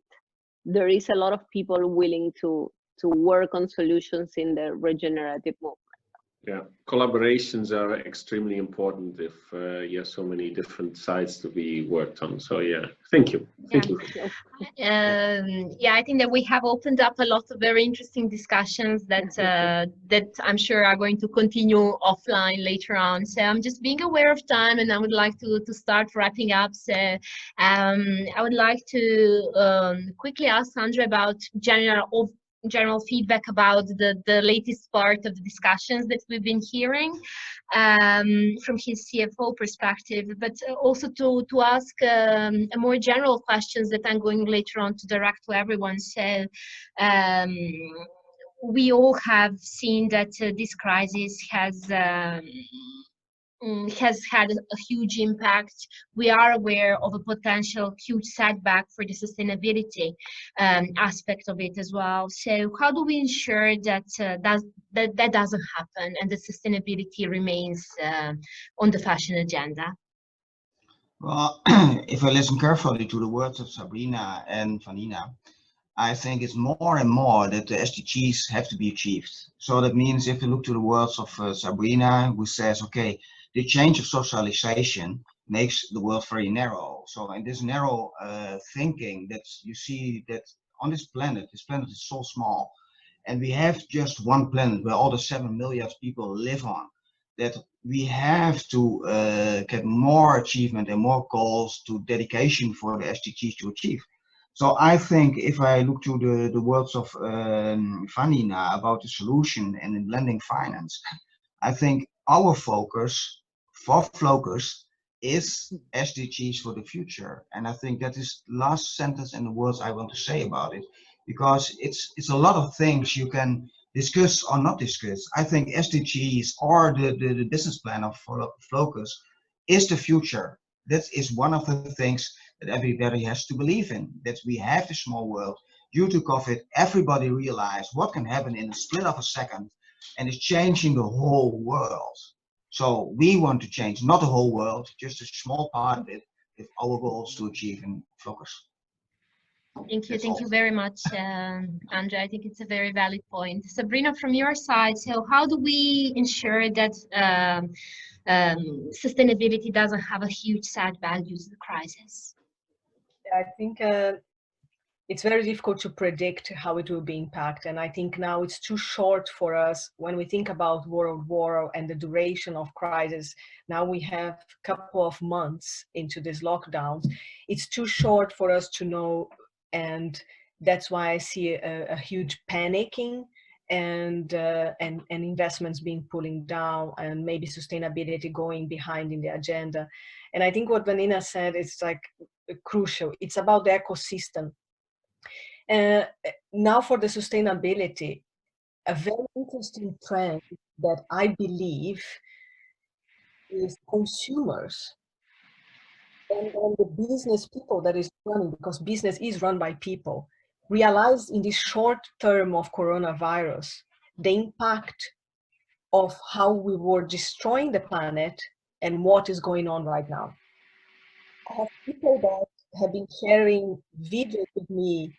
there is a lot of people willing to work on solutions in the regenerative movement. Yeah, collaborations are extremely important if you have so many different sides to be worked on. So thank you. Thank you. I think that we have opened up a lot of very interesting discussions that I'm sure are going to continue offline later on. So I'm just being aware of time, and I would like to start wrapping up. So I would like to quickly ask Sandra about general feedback about the latest part of the discussions that we've been hearing from his CFO perspective, but also to ask more general questions that I'm going later on to direct to everyone. So we all have seen that this crisis has had a huge impact. We are aware of a potential huge setback for the sustainability aspect of it as well. So how do we ensure that that doesn't happen and that sustainability remains on the fashion agenda? Well, if I listen carefully to the words of Sabrina and Vanina, I think it's more and more that the SDGs have to be achieved. So that means if you look to the words of Sabrina, who says, okay, the change of socialization makes the world very narrow. So in this narrow thinking, that you see that on this planet is so small, and we have just one planet where all the 7 million people live on, that we have to get more achievement and more goals to dedication for the SDGs to achieve. So I think if I look to the words of Vanina about the solution and in blending finance, I think our focus for Flocus is SDGs for the future. And I think that is the last sentence and the words I want to say about it, because it's a lot of things you can discuss or not discuss. I think SDGs or the business plan of Flocus is the future. That is one of the things that everybody has to believe in, that we have the small world. Due to COVID, everybody realized what can happen in a split of a second, and it's changing the whole world. So we want to change not the whole world, just a small part of it, with our goals to achieve in Flocus. Thank you very much, Andre. I think it's a very valid point. Sabrina, from your side, so how do we ensure that sustainability doesn't have a huge sad values in the crisis? I think it's very difficult to predict how it will be impacted. And I think now it's too short for us when we think about world war and the duration of crisis. Now we have a couple of months into this lockdown. It's too short for us to know. And that's why I see a huge panicking and investments being pulling down, and maybe sustainability going behind in the agenda. And I think what Vanina said is like crucial. It's about the ecosystem. Now for the sustainability, a very interesting trend that I believe is consumers and the business people that is running, because business is run by people, realized in this short term of coronavirus the impact of how we were destroying the planet and what is going on right now. I have people that have been sharing videos with me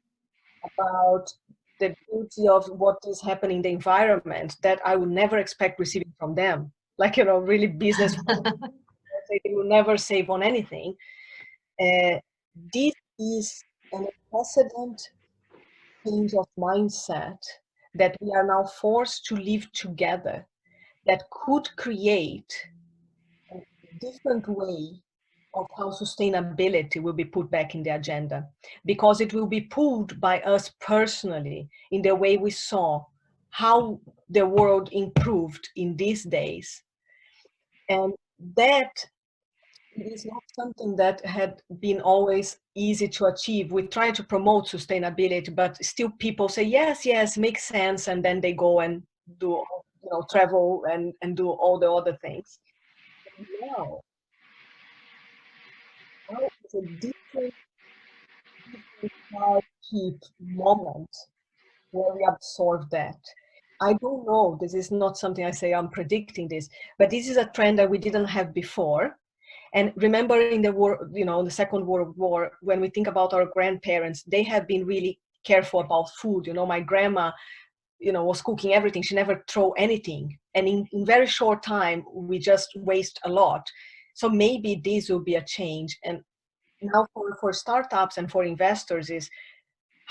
about the beauty of what is happening in the environment that I would never expect receiving from them. Like, you know, really business, they will never save on anything. This is an unprecedented change of mindset that we are now forced to live together, that could create a different way of how sustainability will be put back in the agenda, because it will be pulled by us personally in the way we saw how the world improved in these days. And that is not something that had been always easy to achieve. We try to promote sustainability, but still people say, yes, makes sense. And then they go and do, you know, travel and do all the other things. And now it's a different hardship moment where we absorb that. I don't know, this is not something I say I'm predicting this, but this is a trend that we didn't have before. And remember in the war, you know, in the Second World War, when we think about our grandparents, they have been really careful about food. You know, my grandma, you know, was cooking everything. She never threw anything. And in very short time, we just waste a lot. So maybe this will be a change. And now for startups and for investors is,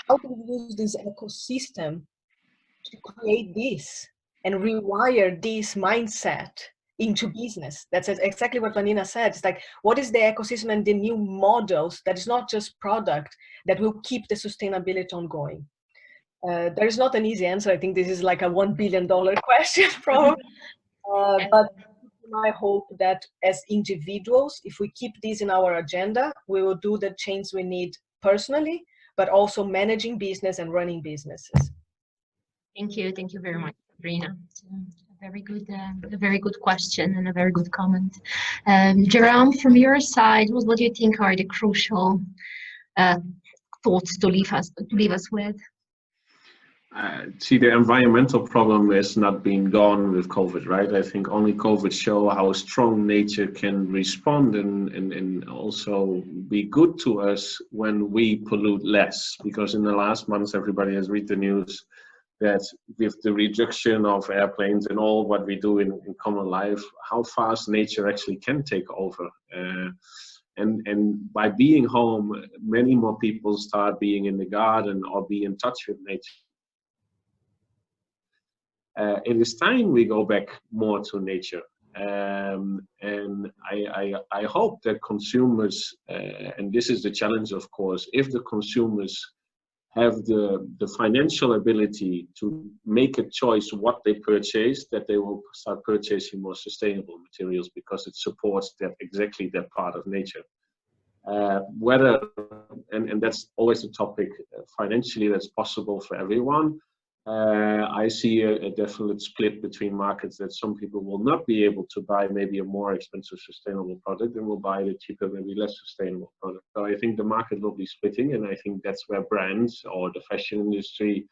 how do we use this ecosystem to create this and rewire this mindset into business? That's exactly what Vanina said. It's like, what is the ecosystem and the new models that is not just product that will keep the sustainability ongoing? There is not an easy answer. I think this is like a $1 billion question probably. But I hope that as individuals, if we keep this in our agenda, we will do the change we need personally, but also managing business and running businesses. Thank you very much, Sabrina. A very good question and a very good comment. Jeroen, from your side, what do you think are the crucial thoughts to leave us with? See, the environmental problem is not being gone with COVID, right? I think only COVID show how strong nature can respond and also be good to us when we pollute less. Because in the last months, everybody has read the news that with the reduction of airplanes and all what we do in common life, how fast nature actually can take over. And by being home, many more people start being in the garden or be in touch with nature. It is time we go back more to nature. And I hope that consumers, and this is the challenge, of course, if the consumers have the financial ability to make a choice what they purchase, that they will start purchasing more sustainable materials, because it supports that exactly that part of nature. Whether, and that's always a topic, financially that's possible for everyone, I see a definite split between markets, that some people will not be able to buy maybe a more expensive sustainable product and will buy the cheaper, maybe less sustainable product. So I think the market will be splitting, and I think that's where brands or the fashion industry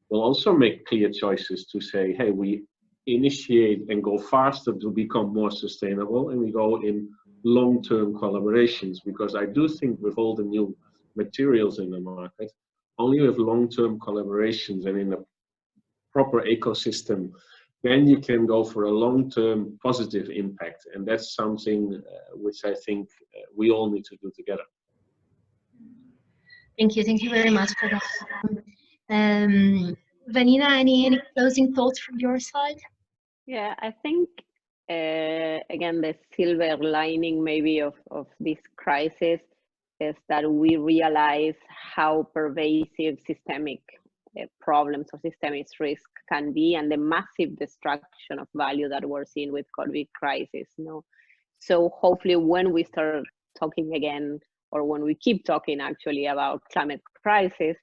will also make clear choices to say, hey, we initiate and go faster to become more sustainable, and we go in long-term collaborations, because I do think with all the new materials in the market, only with long-term collaborations and in a proper ecosystem, then you can go for a long-term positive impact. And that's something which I think we all need to do together. Thank you very much for that. Vanina, any closing thoughts from your side? Yeah, I think, again, the silver lining maybe of this crisis is that we realize how pervasive systemic problems or systemic risk can be, and the massive destruction of value that we're seeing with COVID crisis. So hopefully when we start talking again, or when we keep talking actually about climate crisis,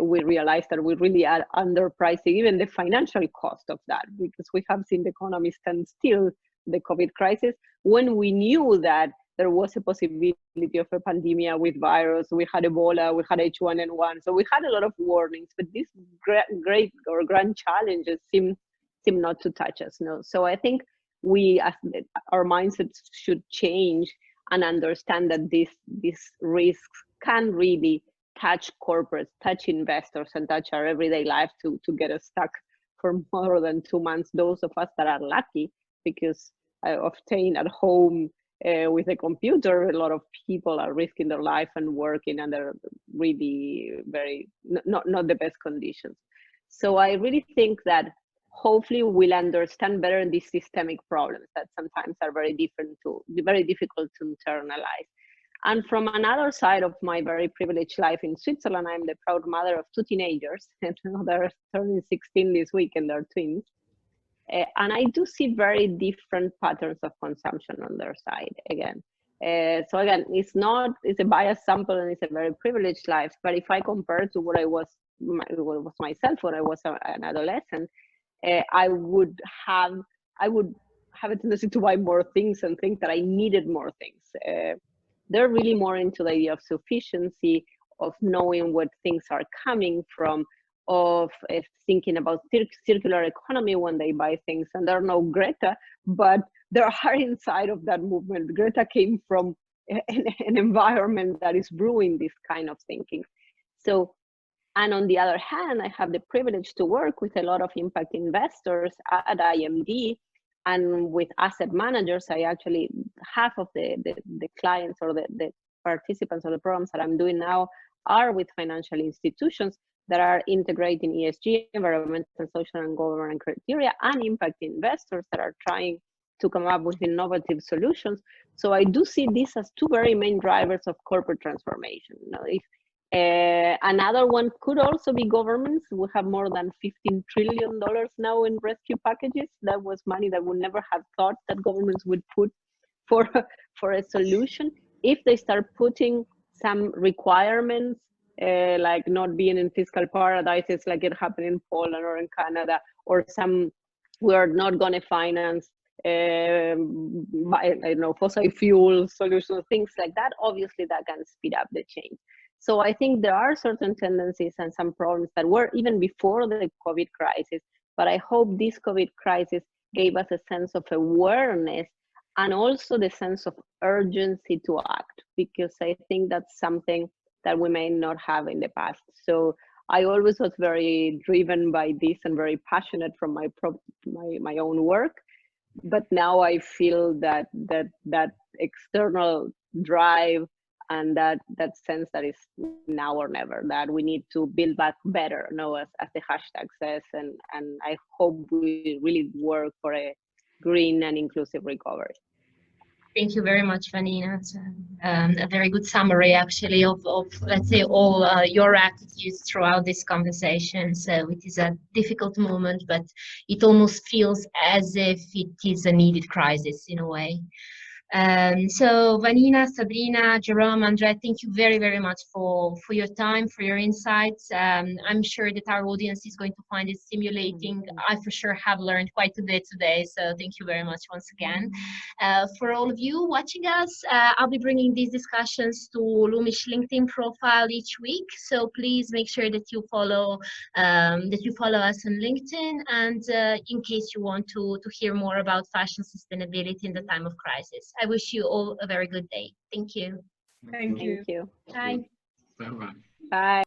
we realize that we really are underpricing even the financial cost of that, because we have seen the economy stand still the COVID crisis when we knew that there was a possibility of a pandemic with virus. We had Ebola, we had H1N1, so we had a lot of warnings, but these great or grand challenges seem not to touch us. So I think our mindsets should change and understand that these risks can really touch corporates, touch investors, and touch our everyday life to get us stuck for more than 2 months. Those of us that are lucky, because of staying at home with a computer, a lot of people are risking their life and working under really very not the best conditions. So I really think that hopefully we'll understand better these systemic problems that sometimes are very difficult to internalize. And from another side of my very privileged life in Switzerland, I'm the proud mother of 2 teenagers, and they're turning 16 this week, and they're twins. And I do see very different patterns of consumption on their side again. So again, it's a biased sample and it's a very privileged life. But if I compare to what I was myself when I was an adolescent, I would have a tendency to buy more things and think that I needed more things. They're really more into the idea of sufficiency, of knowing where things are coming from, of thinking about circular economy when they buy things. And they're no Greta, but they are inside of that movement. Greta came from an environment that is brewing this kind of thinking. So, and on the other hand, I have the privilege to work with a lot of impact investors at IMD, and with asset managers. I actually, half of the clients or the participants of the programs that I'm doing now are with financial institutions that are integrating ESG, environmental, social, and governance criteria, and impact investors that are trying to come up with innovative solutions. So I do see this as 2 very main drivers of corporate transformation. Another one could also be governments. We have more than $15 trillion now in rescue packages. That was money that we never have thought that governments would put for a solution. If they start putting some requirements, like not being in fiscal paradises like it happened in Poland or in Canada, or we're not going to finance fossil fuel solutions, things like that, obviously that can speed up the change. So I think there are certain tendencies and some problems that were even before the COVID crisis, but I hope this COVID crisis gave us a sense of awareness and also the sense of urgency to act, because I think that's something that we may not have in the past. So I always was very driven by this and very passionate from my own work, but now I feel that external drive and that sense that is now or never, that we need to build back better, as the hashtag says, and I hope we really work for a green and inclusive recovery. Thank you very much, Vanina. It's a very good summary, actually, of let's say, all your attitudes throughout this conversation. So it is a difficult moment, but it almost feels as if it is a needed crisis in a way. So Vanina, Sabrina, Jeroen, Andrea, thank you very, very much for your time, for your insights. I'm sure that our audience is going to find it stimulating. I for sure have learned quite a bit today, so thank you very much once again. For all of you watching us, I'll be bringing these discussions to Loomish LinkedIn profile each week, so please make sure that you follow us on LinkedIn, and in case you want to hear more about fashion sustainability in the time of crisis. I wish you all a very good day. Thank you. Thank you. Thank you. Bye. Bye-bye. Bye.